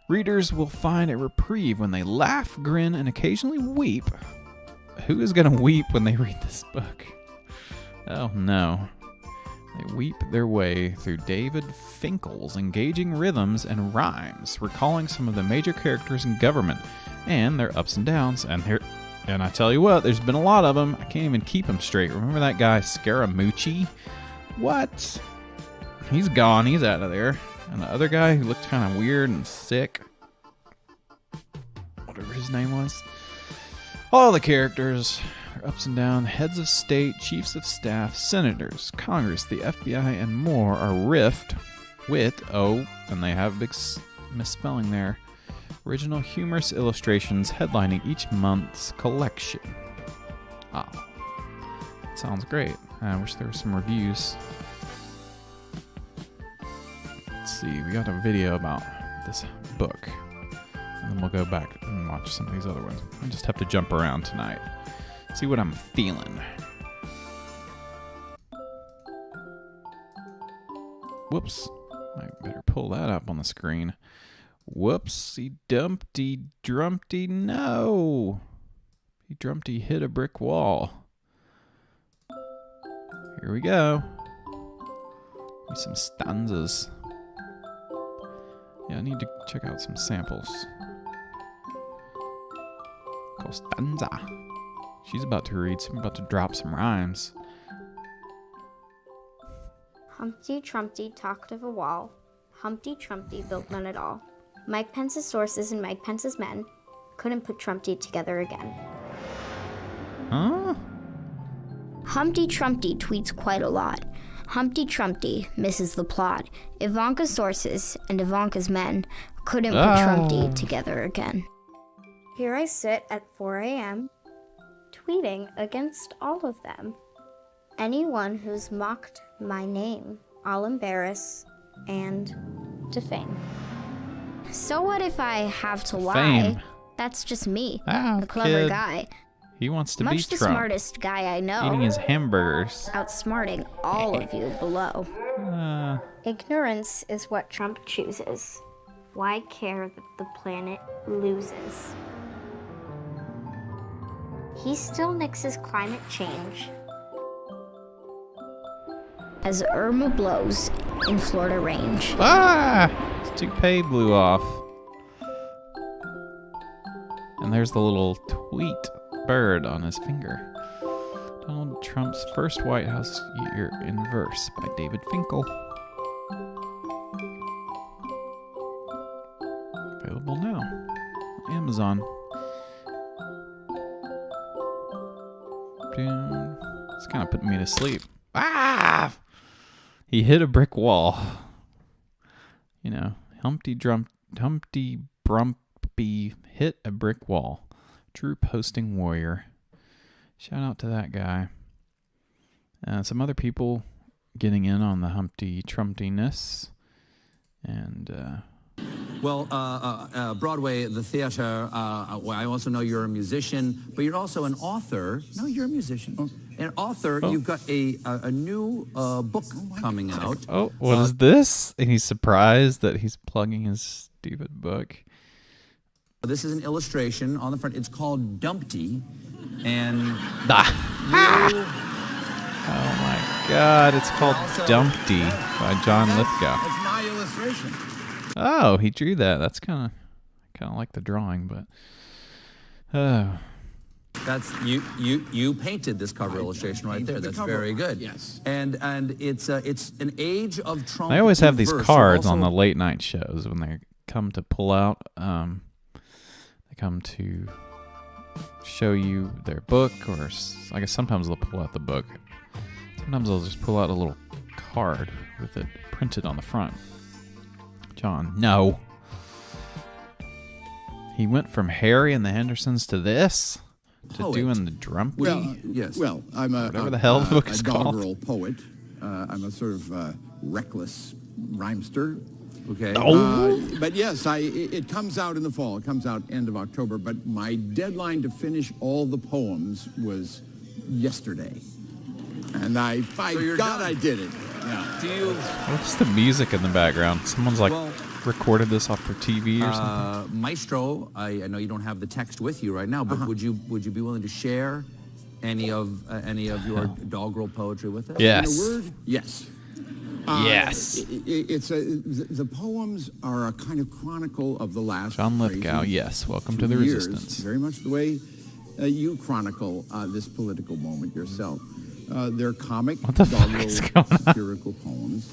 readers will find a reprieve when they laugh, grin, and occasionally weep. Who is going to weep when they read this book? Oh no. They weep their way through David Finkel's engaging rhythms and rhymes, recalling some of the major characters in government and their ups and downs. And I tell you what, there's been a lot of them. I can't even keep them straight. Remember that guy Scaramucci? What? He's gone. He's out of there. And the other guy who looked kind of weird and sick, whatever his name was. All the characters, their ups and downs. Heads of state, chiefs of staff, senators, Congress, the FBI, and more are and they have a big misspelling there, original humorous illustrations headlining each month's collection. Ah, that sounds great. I wish there were some reviews. Let's see, we got a video about this book. And then we'll go back and watch some of these other ones. I just have to jump around tonight. See what I'm feeling. Whoops. I better pull that up on the screen. Whoopsie Dumpty Drumpty, no! Drumpty hit a brick wall. Here we go. Give me some stanzas. Yeah, I need to check out some samples. Costanza. She's about to read. She's about to drop some rhymes. Humpty Trumpty talked of a wall. Humpty Trumpty built none at all. Mike Pence's sources and Mike Pence's men couldn't put Trumpty together again. Huh? Humpty Trumpty tweets quite a lot. Humpty Trumpty misses the plot. Ivanka's sources and Ivanka's men couldn't put Trumpty together again. Here I sit at 4 a.m. tweeting against all of them. Anyone who's mocked my name, I'll embarrass and defame. So what if I have to lie? Fame. That's just me, a clever kid. guy. He wants to Much be the Trump. smartest guy I know. Eating his hamburgers. Outsmarting all of you below. Ignorance is what Trump chooses. Why care that the planet loses? He still nixes climate change as Irma blows in Florida range. His toupee blew off. And there's the little tweet bird on his finger. Donald Trump's first White House year in verse by David Finkel. Available now on Amazon. It's kind of putting me to sleep. He hit a brick wall. You know, Humpty Brumpy hit a brick wall. True posting warrior. Shout out to that guy. Some other people getting in on the Humpty Trumptiness. And, Broadway, the theater, I also know you're a musician, but you're also an author. No, you're a musician. An author, you've got a new book coming out. Oh, what is this? And he's surprised that he's plugging his stupid book. This is an illustration on the front. It's called Dumpty. And oh my God, it's called Dumpty by John Lithgow. That's my illustration. Oh, he drew that. That's kind of like the drawing, but that's you painted this cover illustration right there. That's very good. Yes. And it's an age of Trump. I always have these verse. cards on the late night shows when they come to pull out. They come to show you their book, or I guess sometimes they'll pull out the book. Sometimes they'll just pull out a little card with it printed on the front. John, no. He went from Harry and the Hendersons to this? To doing the Drumpty? Well, yes. Well, I'm whatever the hell the book is called. doggerel poet. I'm a sort of reckless rhymester. Okay. But yes, it comes out in the fall. It comes out end of October. But my deadline to finish all the poems was yesterday. And I did it. Yeah. Do you? What's the music in the background? Someone's recorded this off their TV or something. Maestro, I know you don't have the text with you right now, but would you be willing to share any of your doggerel poetry with us? Yes. In a word, yes. Yes. The poems are a kind of chronicle of the last. John Lithgow, yes. Welcome to the years, Resistance. Very much the way you chronicle this political moment yourself. They're comic, doggerel, satirical poems.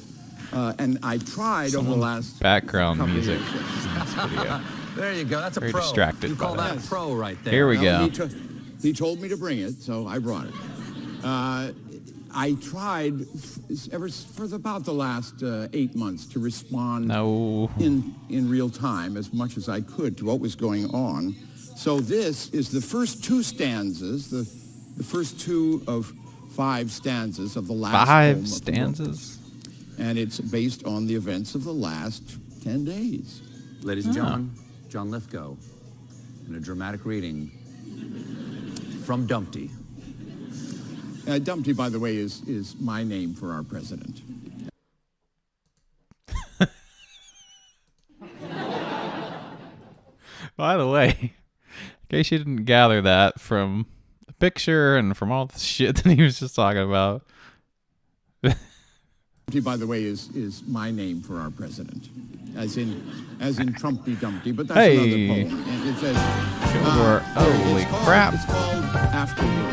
And I tried over the last background music. There you go. That's a Very pro. distracted You call by that a pro right there. Here we go. He told me to bring it, so I brought it. I tried for about the last 8 months to respond in real time as much as I could to what was going on. So this is the first 2 stanzas, the first 2 of 5 stanzas of the last 5 stanzas? And it's based on the events of the last 10 days. Ladies and gentlemen, John Lithgow, in a dramatic reading from Dumpty. Dumpty, by the way, is my name for our president. By the way, in case you didn't gather that from the picture and from all the shit that he was just talking about. Dumpty, by the way, is my name for our president. As in Trumpty Dumpty, but that's another poem. And it says, holy crap. It's called Afterword.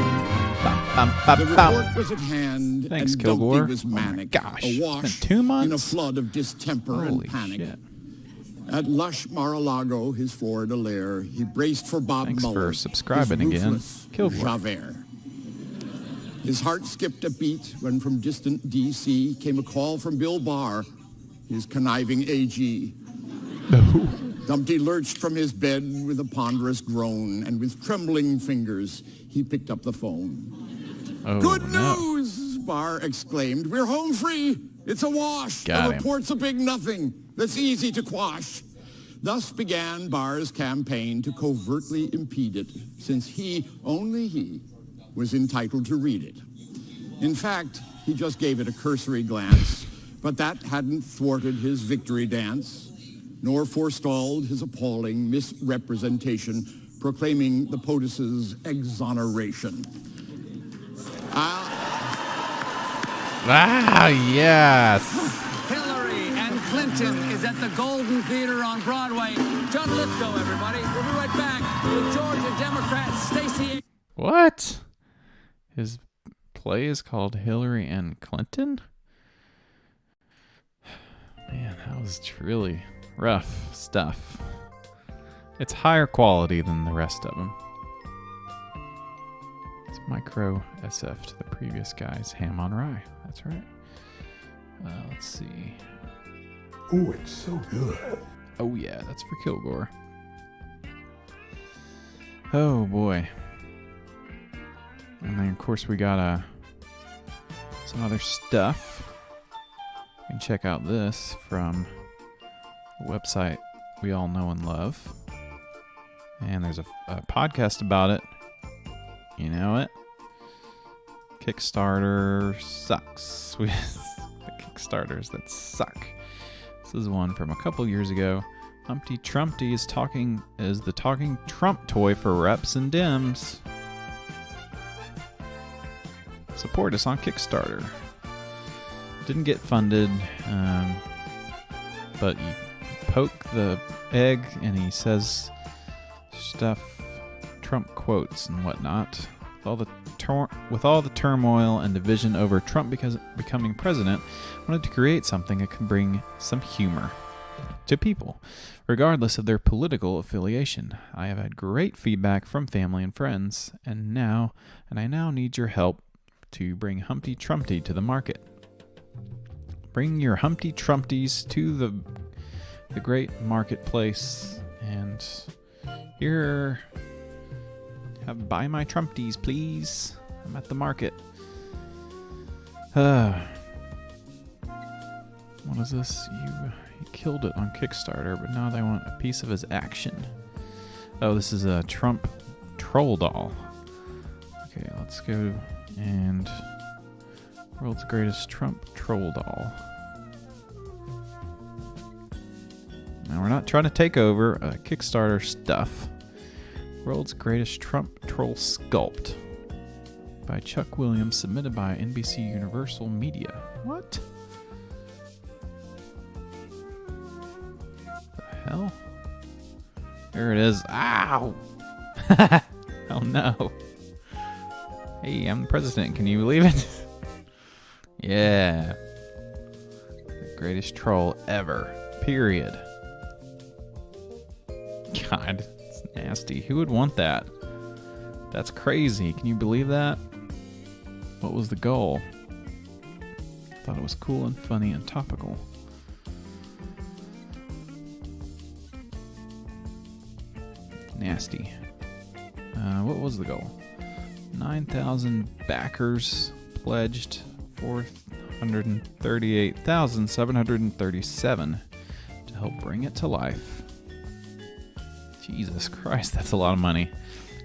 The report was at hand, Thanks, and Kilgore. Dumpty was manic, awash it's been 2 months? in a flood of distemper Holy and panic. shit. At lush Mar-a-Lago, his Florida-lair, he braced for Bob Thanks Mueller, for subscribing his again, ruthless Kilgore. Javert. His heart skipped a beat when from distant D.C. came a call from Bill Barr, his conniving AG. Dumpty lurched from his bed with a ponderous groan, and with trembling fingers, he picked up the phone. Good news, Barr exclaimed. We're home free. It's a wash. The report's a big nothing that's easy to quash. Thus began Barr's campaign to covertly impede it, since he, only he, was entitled to read it. In fact, he just gave it a cursory glance, but that hadn't thwarted his victory dance, nor forestalled his appalling misrepresentation, proclaiming the POTUS's exoneration. Yes. Hillary and Clinton is at the Golden Theater on Broadway. John Lithgow, everybody. We'll be right back with Georgia Democrat Stacey. What? His play is called Hillary and Clinton? Man, that was really rough stuff. It's higher quality than the rest of them. It's micro SF to the previous guy's ham on rye. That's right. Let's see. Oh, it's so good. Oh yeah, that's for Kilgore. Oh boy. And then of course we got some other stuff. You can check out this from a website we all know and love. And there's a podcast about it. You know it. Kickstarter sucks. The Kickstarters that suck. This is one from a couple years ago. Humpty Trumpty is the talking Trump toy for reps and Dems. Support us on Kickstarter. Didn't get funded, but you poke the egg and he says stuff, Trump quotes and whatnot. With all the turmoil and division over Trump becoming president, I wanted to create something that can bring some humor to people, regardless of their political affiliation. I have had great feedback from family and friends, and I now need your help to bring Humpty Trumpty to the market. Bring your Humpty Trumpties to the great marketplace, and here, buy my Trumpties, please. I'm at the market. What is this? He killed it on Kickstarter, but now they want a piece of his action. Oh, this is a Trump troll doll. Okay, let's go and world's greatest Trump troll doll. Now we're not trying to take over Kickstarter stuff. World's greatest Trump troll sculpt by Chuck Williams, submitted by NBC Universal Media. What? The hell? There it is. Ow! Oh no. Hey, I'm the president. Can you believe it? Yeah. The greatest troll ever. Period. God, it's nasty. Who would want that? That's crazy. Can you believe that? What was the goal? Thought it was cool and funny and topical. Nasty. What was the goal? 9,000 backers pledged 438,737 to help bring it to life. Jesus Christ, that's a lot of money.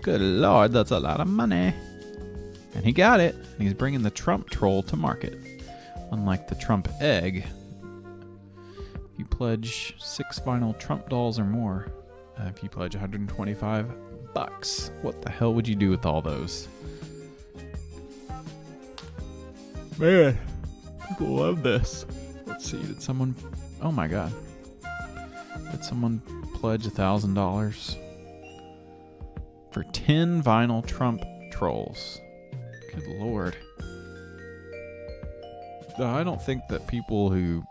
Good Lord, that's a lot of money. And he got it. He's bringing the Trump troll to market. Unlike the Trump egg, if you pledge 6 vinyl Trump dolls or more, if you pledge $125, what the hell would you do with all those? Man, people love this. Let's see, did someone... Oh my god. Did someone pledge $1,000 for 10 vinyl Trump trolls? Good Lord. I don't think that people who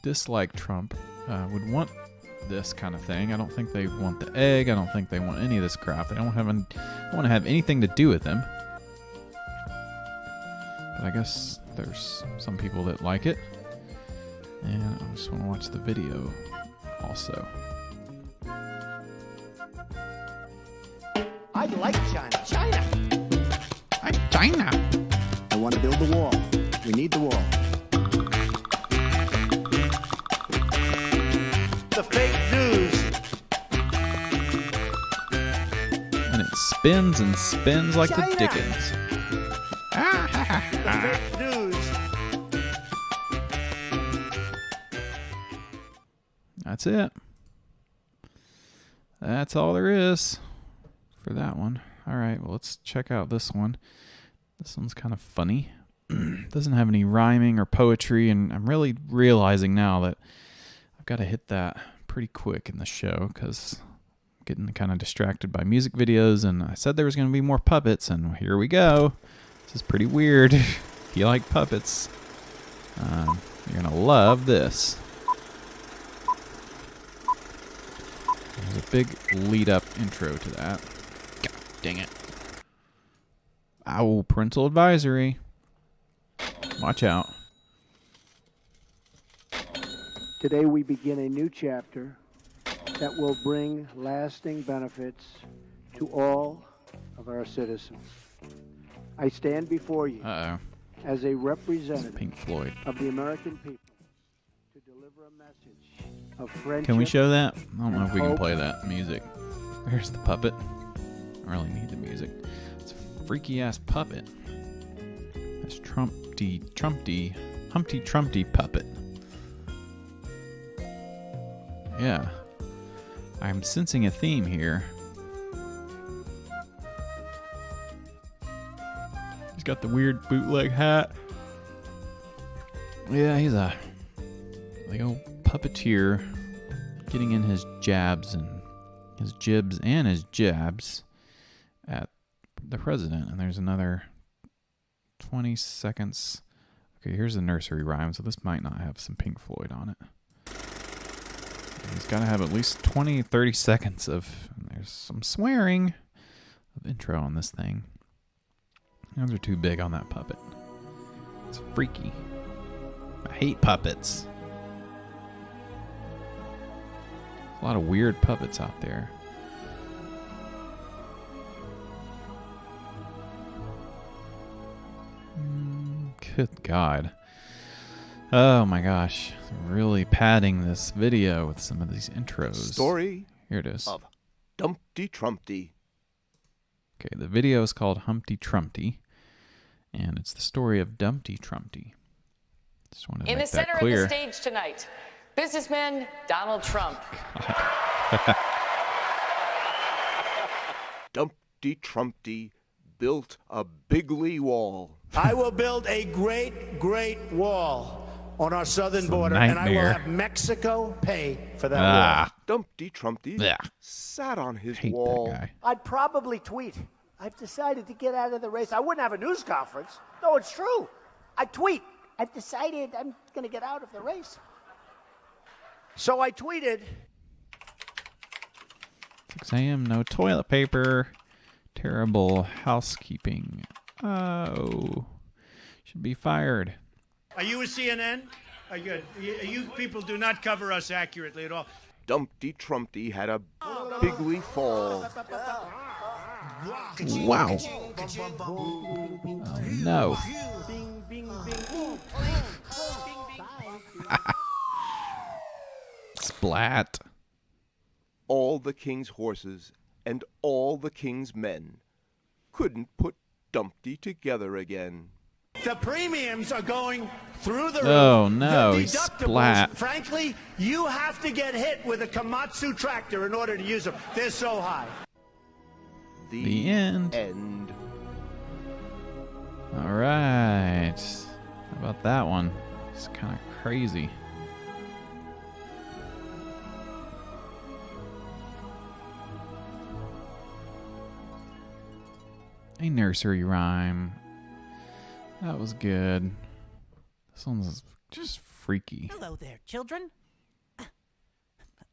dislike Trump would want this kind of thing. I don't think they want the egg. I don't think they want any of this crap. They don't want to have anything to do with him. But I guess there's some people that like it. And I just want to watch the video also. I like China. China! China! I want to build the wall. We need the wall. The fake news. And it spins and spins like China. the Dickens. The fake news. That's it. That's all there is for that one. All right, well, let's check out this one. This one's kind of funny. Doesn't have any rhyming or poetry, and I'm really realizing now that I've got to hit that pretty quick in the show because I'm getting kind of distracted by music videos, and I said there was going to be more puppets, and here we go. This is pretty weird. If you like puppets, you're going to love this. There's a big lead-up intro to that. God dang it. Ow, parental advisory. Watch out. Today we begin a new chapter that will bring lasting benefits to all of our citizens. I stand before you as a representative Pink Floyd. of the American people to deliver a message of friendship. Can we show that? I don't know if we can play that music. There's the puppet. I really need the music. It's a freaky ass puppet. That's Humpty Trumpty puppet. Yeah. I'm sensing a theme here. He's got the weird bootleg hat. Yeah, he's a old puppeteer getting in his jabs and his jibs and his jabs at the president. And there's another 20 seconds. Okay, here's the nursery rhyme, so this might not have some Pink Floyd on it. He's got to have at least 20, 30 seconds of, there's some swearing, of intro on this thing. Those are too big on that puppet. It's freaky. I hate puppets. A lot of weird puppets out there. Good God. Oh my gosh. Really padding this video with some of these intros. Story Here it is. of Humpty Trumpty. Okay, the video is called Humpty Trumpty, and it's the story of Dumpty Trumpty. Just wanted to In the make that center of clear. the stage tonight, businessman Donald Trump. Humpty Trumpty built a bigly wall. I will build a great, great wall on our southern border, and I will nightmare. have Mexico pay for that wall. Humpty Trumpty sat on his wall. I'd probably tweet. I've decided to get out of the race. I wouldn't have a news conference. No, it's true. I'd tweet. I've decided I'm going to get out of the race. So I tweeted. 6 a.m., no toilet paper. Terrible housekeeping. Oh, should be fired. Are you a CNN? You people do not cover us accurately at all. Humpty Trumpty had a bigly fall. Wow. Oh, no. Splat. All the king's horses and all the king's men couldn't put Humpty together again. The premiums are going through the roof. Oh, no, The he deductibles, splat. frankly, you have to get hit with a Komatsu tractor in order to use them. They're so high. The end. All right. How about that one? It's kind of crazy. A nursery rhyme. That was good. This one's just freaky. Hello there, children.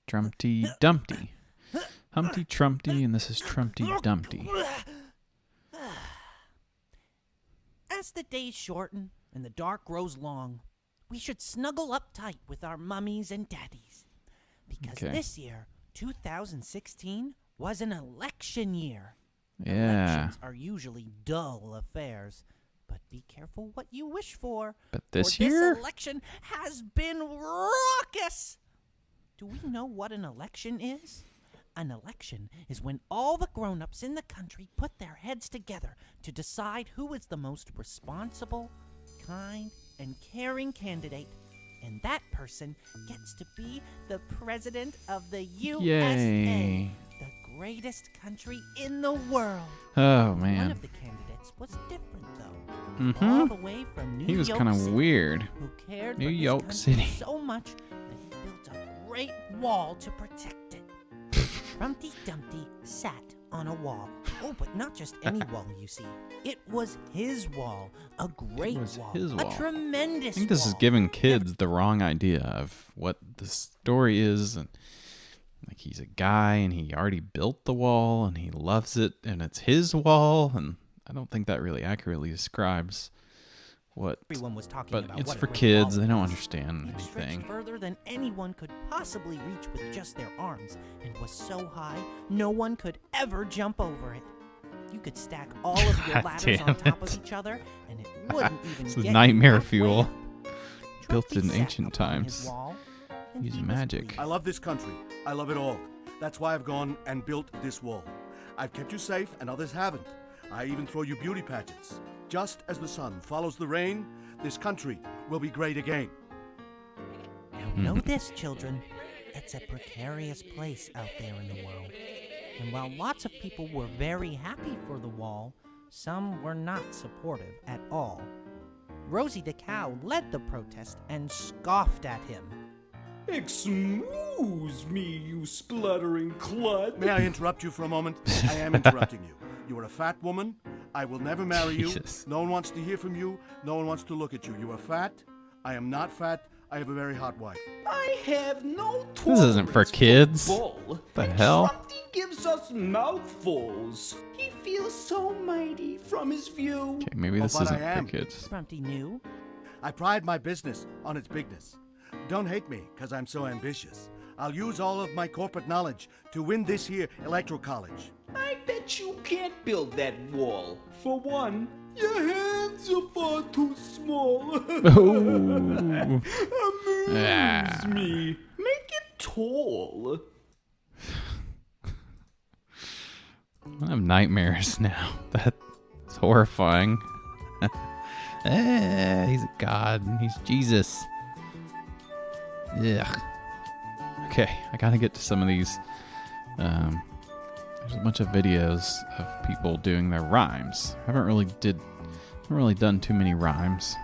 Trumpty Dumpty. Humpty Trumpty, and this is Trumpty Dumpty. As the days shorten and the dark grows long, we should snuggle up tight with our mummies and daddies. Because Okay. this year, 2016, was an election year. Yeah. Elections are usually dull affairs, but be careful what you wish for. But this for year? This election has been raucous. Do we know what an election is? An election is when all the grown-ups in the country put their heads together to decide who is the most responsible, kind, and caring candidate, and that person gets to be the president of the USA, Yay. the greatest country in the world. Oh, One man. of the candidates was different, though. Mm-hmm. All the way from New He was York kind of City, weird. who cared New for his York country City. so much that he built a great wall to protect it. Humpty Dumpty sat on a wall. Oh, but not just any wall, you see. It was his wall, a great wall, his wall. a tremendous I think this is wall. giving kids the wrong idea of what the story is, and like he's a guy and he already built the wall and he loves it and it's his wall, and I don't think that really accurately describes what. Everyone was talking but about it's what a for great kids; wall they don't was. understand It stretched anything. further than anyone could possibly reach with just their arms, and was so high no one could ever jump over it. You could stack all of your God ladders on damn top of it. each other, and it wouldn't even This get is you nightmare halfway fuel. up. Built in sat ancient upon his times. wall, and Using he was magic. I love this country. I love it all. That's why I've gone and built this wall. I've kept you safe and others haven't. I even throw you beauty pageants. Just as the sun follows the rain, this country will be great again. Now know this, children. It's a precarious place out there in the world. And while lots of people were very happy for the wall, some were not supportive at all. Rosie the cow led the protest and scoffed at him. Excuse me, you spluttering clod. May I interrupt you for a moment? I am interrupting you. You are a fat woman. I will never marry you. Jesus. No one wants to hear from you. No one wants to look at you. You are fat. I am not fat. I have a very hot wife. I have no This isn't for kids. bull. The hell? Trumpty gives us mouthfuls. He feels so mighty from his view. Okay, maybe this but isn't I am. for kids. Trumpty knew. I pride my business on its bigness. Don't hate me, because I'm so ambitious. I'll use all of my corporate knowledge to win this here electoral college. I bet you can't build that wall. For one, your hands are far too small. Ooh. Amuse me. Make it tall. I have nightmares now. That's horrifying. He's a god. He's Jesus. Ugh. Okay, I gotta get to some of these. There's a bunch of videos of people doing their rhymes. I haven't really done too many rhymes,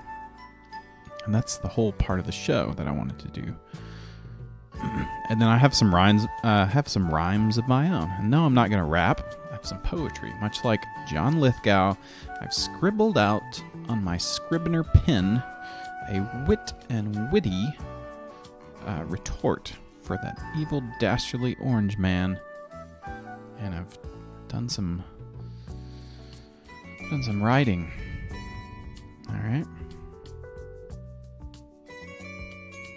and that's the whole part of the show that I wanted to do. And then I have some rhymes. Some rhymes of my own. And no, I'm not gonna rap. I have some poetry, much like John Lithgow. I've scribbled out on my Scribner pen a wit and witty retort for that evil, dastardly orange man. And I've done some Done some writing. All right.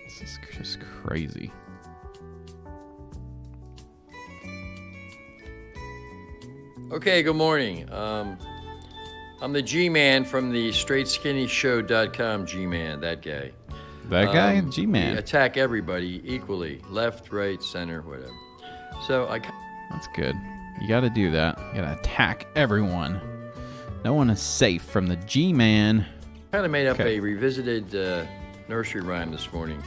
This is just crazy. Okay, good morning. I'm the G-Man from the StraightSkinnyShow.com. G-Man, that guy. That guy? G-Man. We attack everybody equally. Left, right, center, whatever. So I... That's good. You gotta do that. You gotta attack everyone. No one is safe from the G-Man. kind of made up a revisited nursery rhyme this morning.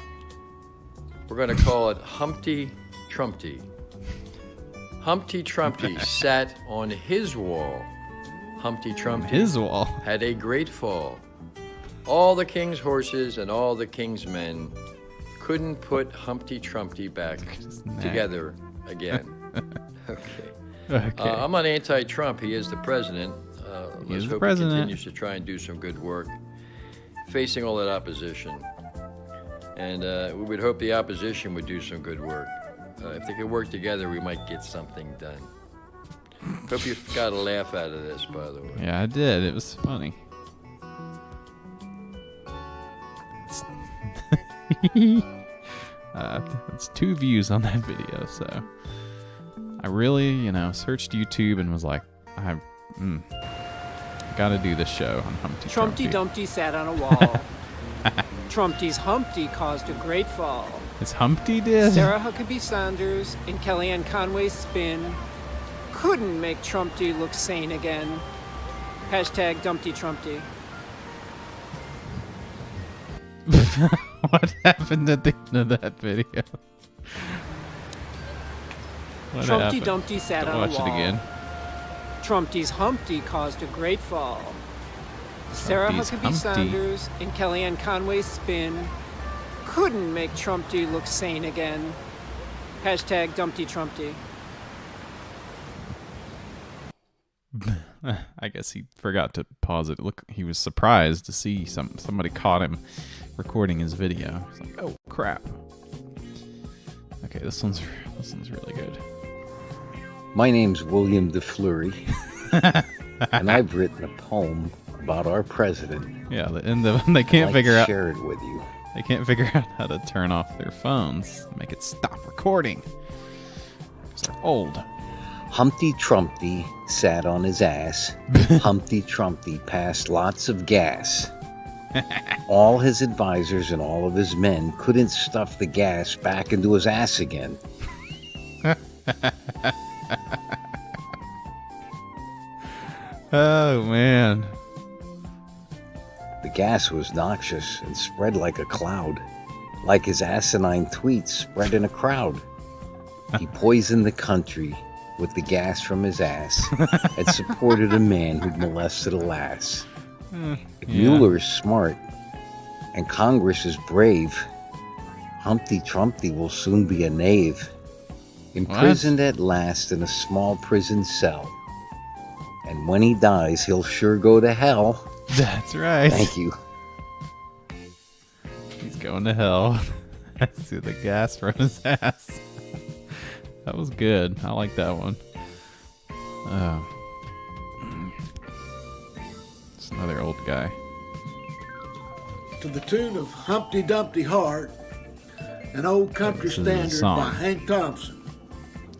We're going to call it Humpty Trumpty. Humpty Trumpty sat on his wall. Humpty Trumpty his wall had a great fall. All the king's horses and all the king's men couldn't put Humpty Trumpty back together again. Okay. I'm not anti-Trump. He is the president. Let's hope he continues to try and do some good work, facing all that opposition. And we would hope the opposition would do some good work. If they could work together, we might get something done. Hope you got a laugh out of this, by the way. Yeah, I did. It was funny. It's 2 views on that video, so I really, searched YouTube and was like, I gotta do this show on Humpty Trumpty Dumpty sat on a wall. Trumpty's Humpty caused a great fall. Is Humpty did? Sarah Huckabee Sanders and Kellyanne Conway's spin couldn't make Trumpty look sane again. Hashtag Dumpty Trumpty. What happened at the end of that video? What Trumpty happened? Dumpty sat on a watch wall. it again. Trumpty's Humpty caused a great fall. Sarah Trumpty's Huckabee Humpty. Sanders and Kellyanne Conway's spin couldn't make Trumpty look sane again. Hashtag Dumpty Trumpty. I guess he forgot to pause it. Look, he was surprised to see somebody caught him recording his video. He's like, "Oh crap!" Okay, this one's really good. My name's William DeFleury, and I've written a poem about our president. Yeah, and they can't I'd like figure to out. share it with you. They can't figure out how to turn off their phones, make it stop recording. Because they're old. Humpty Trumpty sat on his ass. Humpty Trumpty passed lots of gas. All his advisors and all of his men couldn't stuff the gas back into his ass again. Oh, man. The gas was noxious and spread like a cloud, like his asinine tweets spread in a crowd. He poisoned the country with the gas from his ass and supported a man who'd molested a lass. If Mueller's smart and Congress is brave, Humpty Trumpty will soon be a knave. Imprisoned at last in a small prison cell. And when he dies, he'll sure go to hell. That's right. Thank you. He's going to hell. See the gas from his ass. That was good. I like that one. It's another old guy. To the tune of Humpty Dumpty Heart, an old country This is a standard song. by Hank Thompson.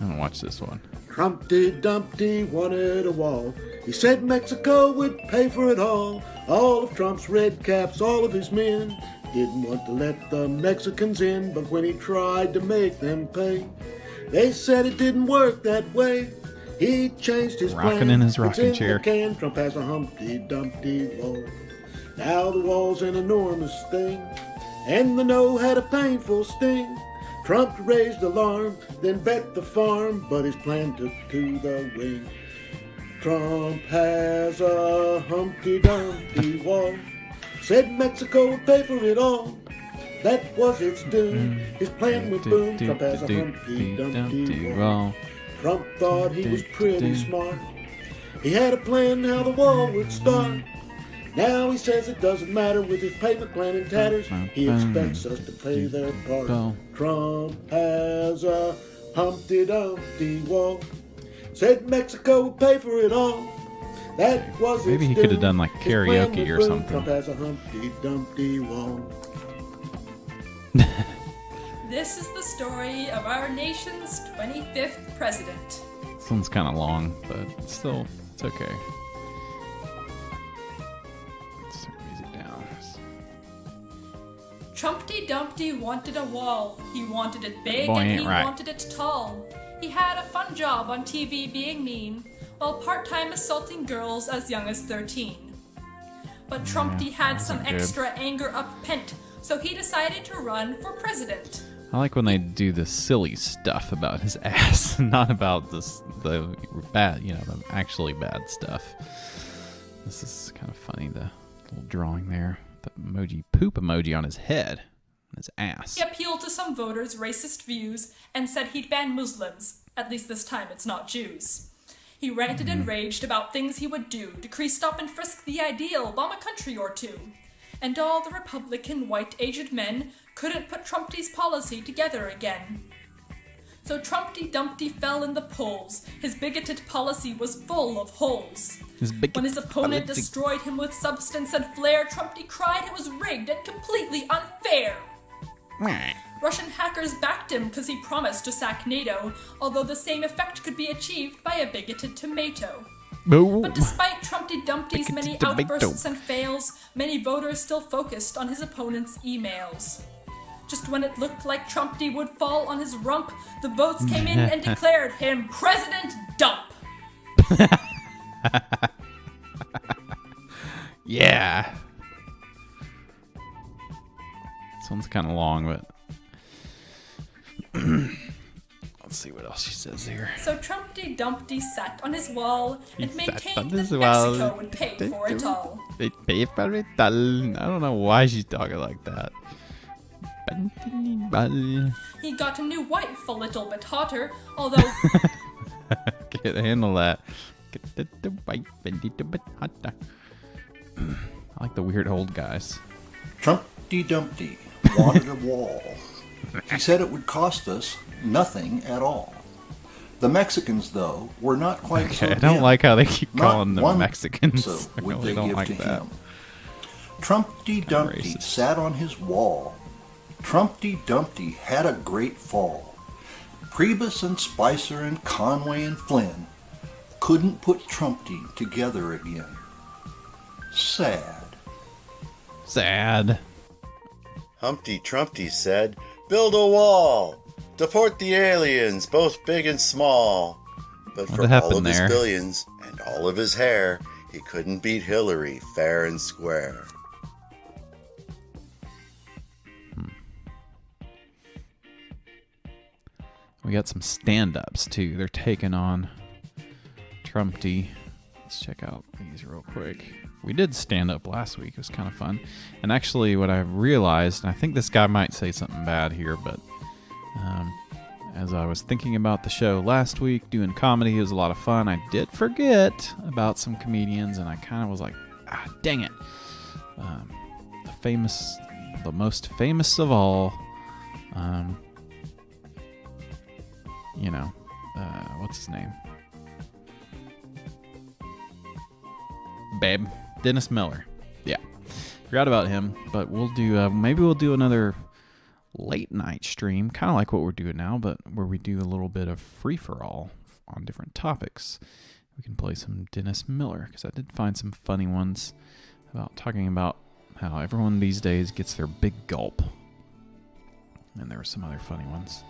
I'm gonna watch this one. Humpty Dumpty wanted a wall. He said Mexico would pay for it all. All of Trump's red caps, all of his men didn't want to let the Mexicans in, but when he tried to make them pay, they said it didn't work that way. He changed his Rocking plan. in his It's rocking in chair. the can. Trump has a Humpty Dumpty wall. Now the wall's an enormous thing, and the no had a painful sting. Trump raised alarm, then bet the farm, but his plan took to the wing. Trump has a Humpty Dumpty wall. Said Mexico would pay for it all. That was its doom. His plan went boom. Trump has a Humpty Dumpty wall. Trump thought he was pretty smart. He had a plan how the wall would start. Now he says it doesn't matter with his payment plan in tatters. He expects us to pay their part. Trump has a Humpty Dumpty wall. Said Mexico would pay for it all. That was Maybe he its could have doom. done like His plan karaoke was or ruined. something. Trump has a Humpty Dumpty wall. This is the story of our nation's 25th president. This one's kind of long, but still, it's okay. Let's turn the music down. Trumpty Dumpty wanted a wall. He wanted it big Boy, and ain't he right. wanted it tall. He had a fun job on TV being mean, while part-time assaulting girls as young as 13. But Trumpty had some wasn't good. extra anger up pent, so he decided to run for president. I like when they do the silly stuff about his ass, not about the bad, the actually bad stuff. This is kind of funny, the little drawing there. The poop emoji on his head, his ass. He appealed to some voters' racist views and said he'd ban Muslims. At least this time it's not Jews. He ranted and raged about things he would do, decree stop and frisk the ideal, bomb a country or two. And all the Republican white-aged men couldn't put Trumpty's policy together again. So Trumpty Dumpty fell in the polls. His bigoted policy was full of holes. When his opponent destroyed him with substance and flair, Trumpty cried it was rigged and completely unfair. Russian hackers backed him because he promised to sack NATO, although the same effect could be achieved by a bigoted tomato. But despite Trumpty Dumpty's many outbursts and fails, many voters still focused on his opponent's emails. Just when it looked like Trumpty would fall on his rump, the votes came in and declared him President Dump. Yeah. This one's kind of long, but let's see what else she says here. So Trumpty Dumpty sat on his wall and on maintained his that wall. Mexico would pay for it all. They pay for it all. I don't know why she's talking like that. He got a new wife, a little bit hotter, although Can't handle that. I like the weird old guys. Trumpty Dumpty wanted a wall. He said it would cost us nothing at all. The Mexicans, though, were not quite so I don't dim. like how they keep Not calling them one Mexicans. peso I would really they don't give like to that. him. Trumpty Dumpty sat on his wall. Trumpty Dumpty had a great fall. Priebus and Spicer and Conway and Flynn couldn't put Trumpty together again. Sad. Sad. Humpty Trumpty said, "Build a wall! Deport the aliens, both big and small." But What for all happened of his there? billions and all of his hair, he couldn't beat Hillary fair and square. We got some stand-ups too. They're taking on Trumpty. Let's check out these real quick. We did stand up last week. It was kind of fun. And actually what I realized, and I think this guy might say something bad here, but as I was thinking about the show last week, doing comedy, it was a lot of fun. I did forget about some comedians, and I kind of was like, dang it. The most famous of all, what's his name? Babe. Dennis Miller. Yeah. Forgot about him, but we'll do, maybe we'll do another late night stream, kind of like what we're doing now, but where we do a little bit of free-for-all on different topics. We can play some Dennis Miller, because I did find some funny ones about talking about how everyone these days gets their big gulp. And there were some other funny ones.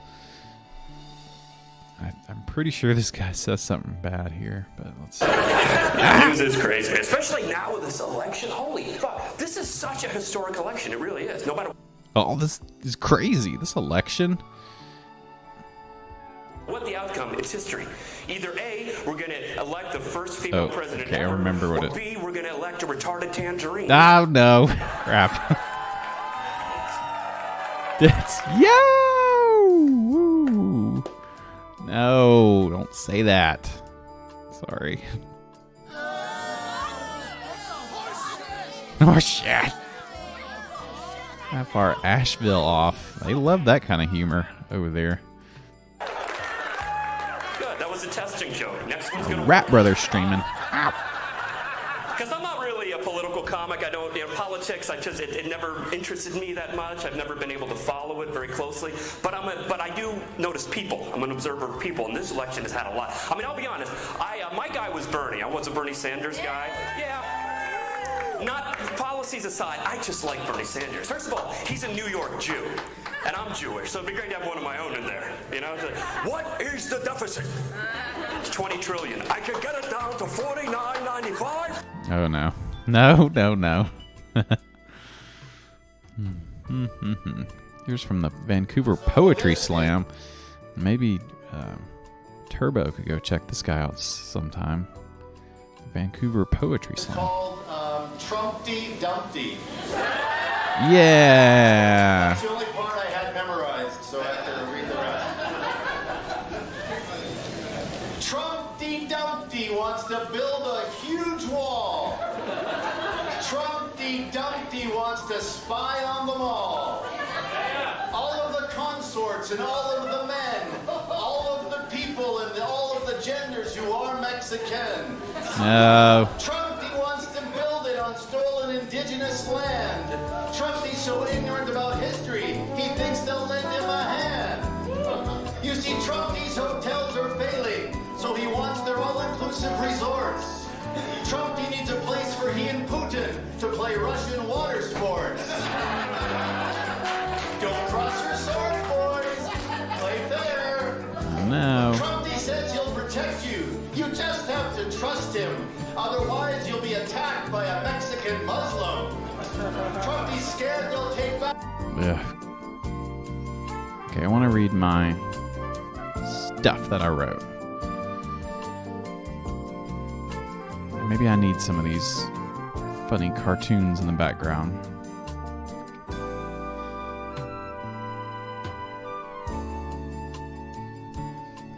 I'm pretty sure this guy says something bad here, but let's see. News is crazy, especially now with this election. Holy fuck, this is such a historic election. It really is. No matter Oh, this is crazy. This election. what the outcome, it's history. Either A, we're going to elect the first female president okay, I ever, remember what or it. B, we're going to elect a retarded tangerine. Oh no! Crap. That's yo! Woo. No, don't say that. Sorry. Oh shit! Half our Asheville off. They love that kind of humor over there. Good, that was a testing joke. Next one's going to Rap Brothers streaming. Ow. comic. I don't, politics. It never interested me that much. I've never been able to follow it very closely. But I do notice people. I'm an observer of people, and this election has had a lot. I mean, I'll be honest. My guy was Bernie. I was a Bernie Sanders guy. Yeah. Not policies aside, I just like Bernie Sanders. First of all, he's a New York Jew, and I'm Jewish, so it'd be great to have one of my own in there. What is the deficit? It's 20 trillion. I could get it down to 49.95. Oh no. No. Here's from the Vancouver Poetry Slam. Maybe Turbo could go check this guy out sometime. Vancouver Poetry Slam. Called Trumpty Dumpty. Yeah. That's the only part I had memorized, so I have to read the rest. Trumpty Dumpty wants to build a huge wall. Trumpty Dumpty wants to spy on them all. All of the consorts and all of the men, all of the people and all of the genders who are Mexican. No. Trumpty wants to build it on stolen indigenous land. Trumpty's so ignorant about history, he thinks they'll lend him a hand. You see, Trumpty's hotels are failing, so he wants their all-inclusive resorts. Trumpty needs a place for he and Putin to play Russian water sports. Don't cross your swords, boys. Play fair. No. Trumpty says he'll protect you. You just have to trust him. Otherwise, you'll be attacked by a Mexican Muslim. Trumpy's scared they'll take back. Ugh. Okay, I want to read my stuff that I wrote. Maybe I need some of these funny cartoons in the background.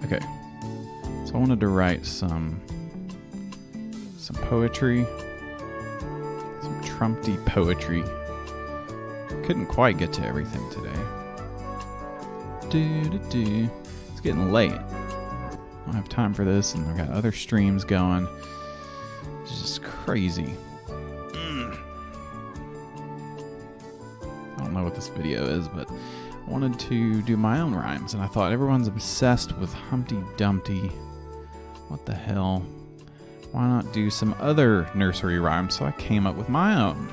Okay, so I wanted to write some poetry, some Trumpty poetry. Couldn't quite get to everything today. It's getting late. I don't have time for this, and I've got other streams going. It's just crazy. I don't know what this video is, but I wanted to do my own rhymes, and I thought everyone's obsessed with Humpty Dumpty. What the hell? Why not do some other nursery rhymes? So I came up with my own.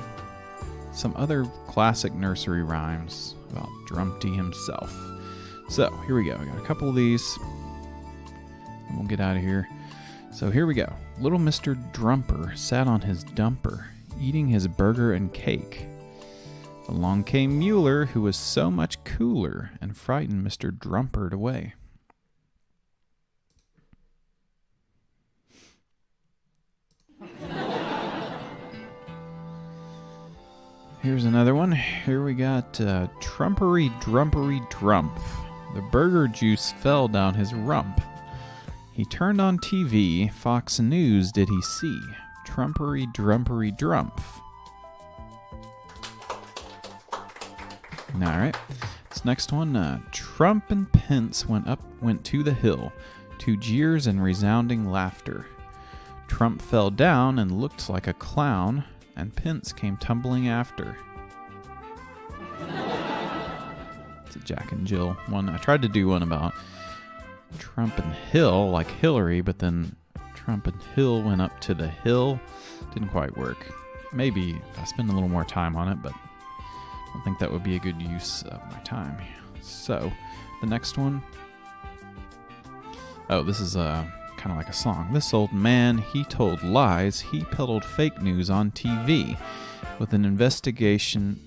Some other classic nursery rhymes about Trumpty himself. So here we go. I got a couple of these, and we'll get out of here. So here we go. Little Mr. Drumper sat on his dumper, eating his burger and cake. Along came Mueller, who was so much cooler, and frightened Mr. Drumpert away. Here's another one. Here we got Trumpery Drumpery Drump. The burger juice fell down his rump. He turned on TV, Fox News did he see. Trumpery Drumpery Drump. Alright, this next one, Trump and Pence went to the hill, to jeers and resounding laughter. Trump fell down and looked like a clown, and Pence came tumbling after. It's a Jack and Jill one. I tried to do one about Trump and Hill, like Hillary, but then Trump and Hill went up to the hill. Didn't quite work. Maybe if I spend a little more time on it, but I don't think that would be a good use of my time. So, the next one. Oh, this is kind of like a song. This old man, he told lies. He peddled fake news on TV. With an investigation...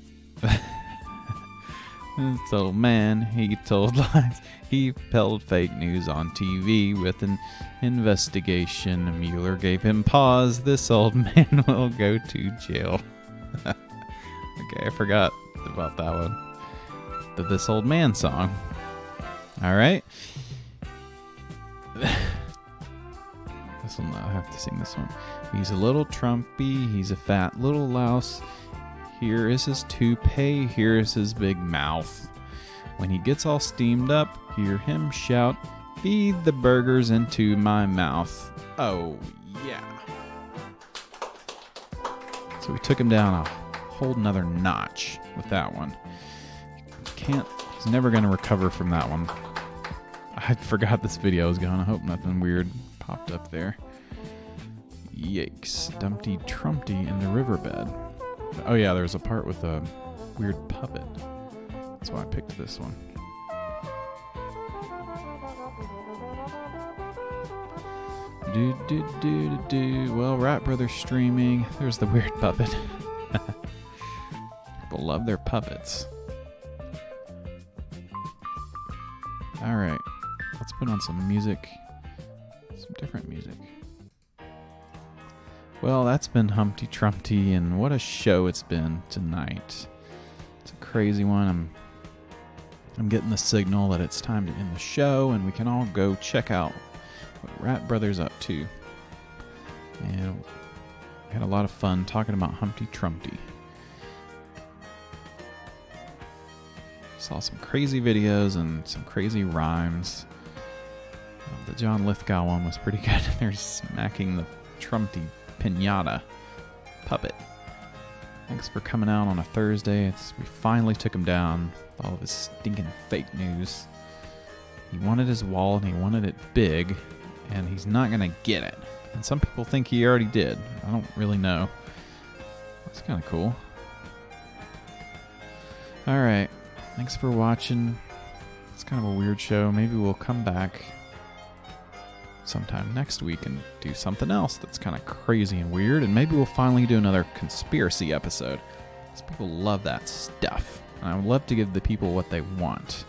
This old man, he told lies. He peddled fake news on TV. With an investigation, Mueller gave him pause. This old man will go to jail. Okay, I forgot about that one. The This Old Man song. Alright. This one, I'll have to sing this one. He's a little Trumpy, he's a fat little louse. Here is his toupee, here is his big mouth. When he gets all steamed up, hear him shout, feed the burgers into my mouth. Oh, yeah. So we took him down a whole nother notch with that one. He's never going to recover from that one. I forgot this video was going. I hope nothing weird popped up there. Yikes. Dumpty Trumpty in the riverbed. Oh yeah, there's a part with a weird puppet. That's why I picked this one. Well, Rat Brothers streaming. There's the weird puppet. People love their puppets. Alright, let's put on some music. Some different music. Well, that's been Humpty Trumpty, and what a show it's been tonight. It's a crazy one. I'm getting the signal that it's time to end the show, and we can all go check out what Rat Brothers up to. And we had a lot of fun talking about Humpty Trumpty. Saw some crazy videos and some crazy rhymes. The John Lithgow one was pretty good. They're smacking the Trumpty pinata puppet. Thanks for coming out on a Thursday. We finally took him down with all of his stinking fake news. He wanted his wall and he wanted it big, and he's not going to get it. And some people think he already did. I don't really know. That's kind of cool. Alright. Thanks for watching. It's kind of a weird show. Maybe we'll come back sometime next week and do something else that's kind of crazy and weird. And maybe we'll finally do another conspiracy episode. Because people love that stuff. And I would love to give the people what they want.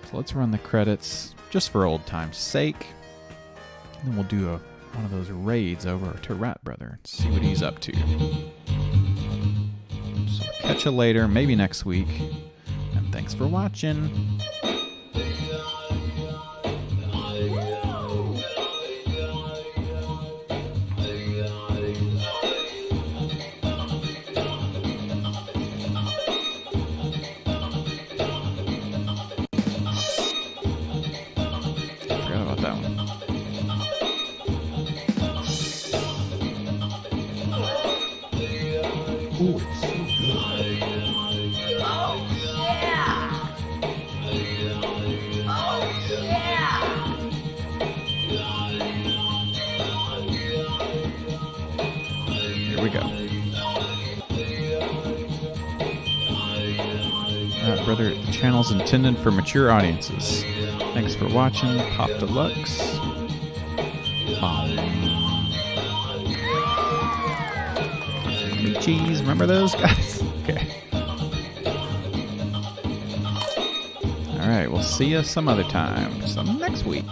So let's run the credits just for old time's sake. And then we'll do one of those raids over to Rat Brother and see what he's up to. So catch you later, maybe next week. And thanks for watching. Here we go. Brother, the channel's intended for mature audiences. Thanks for watching. Pop Deluxe. Cheese, remember those guys? Okay. Alright, we'll see you some other time. Some next week.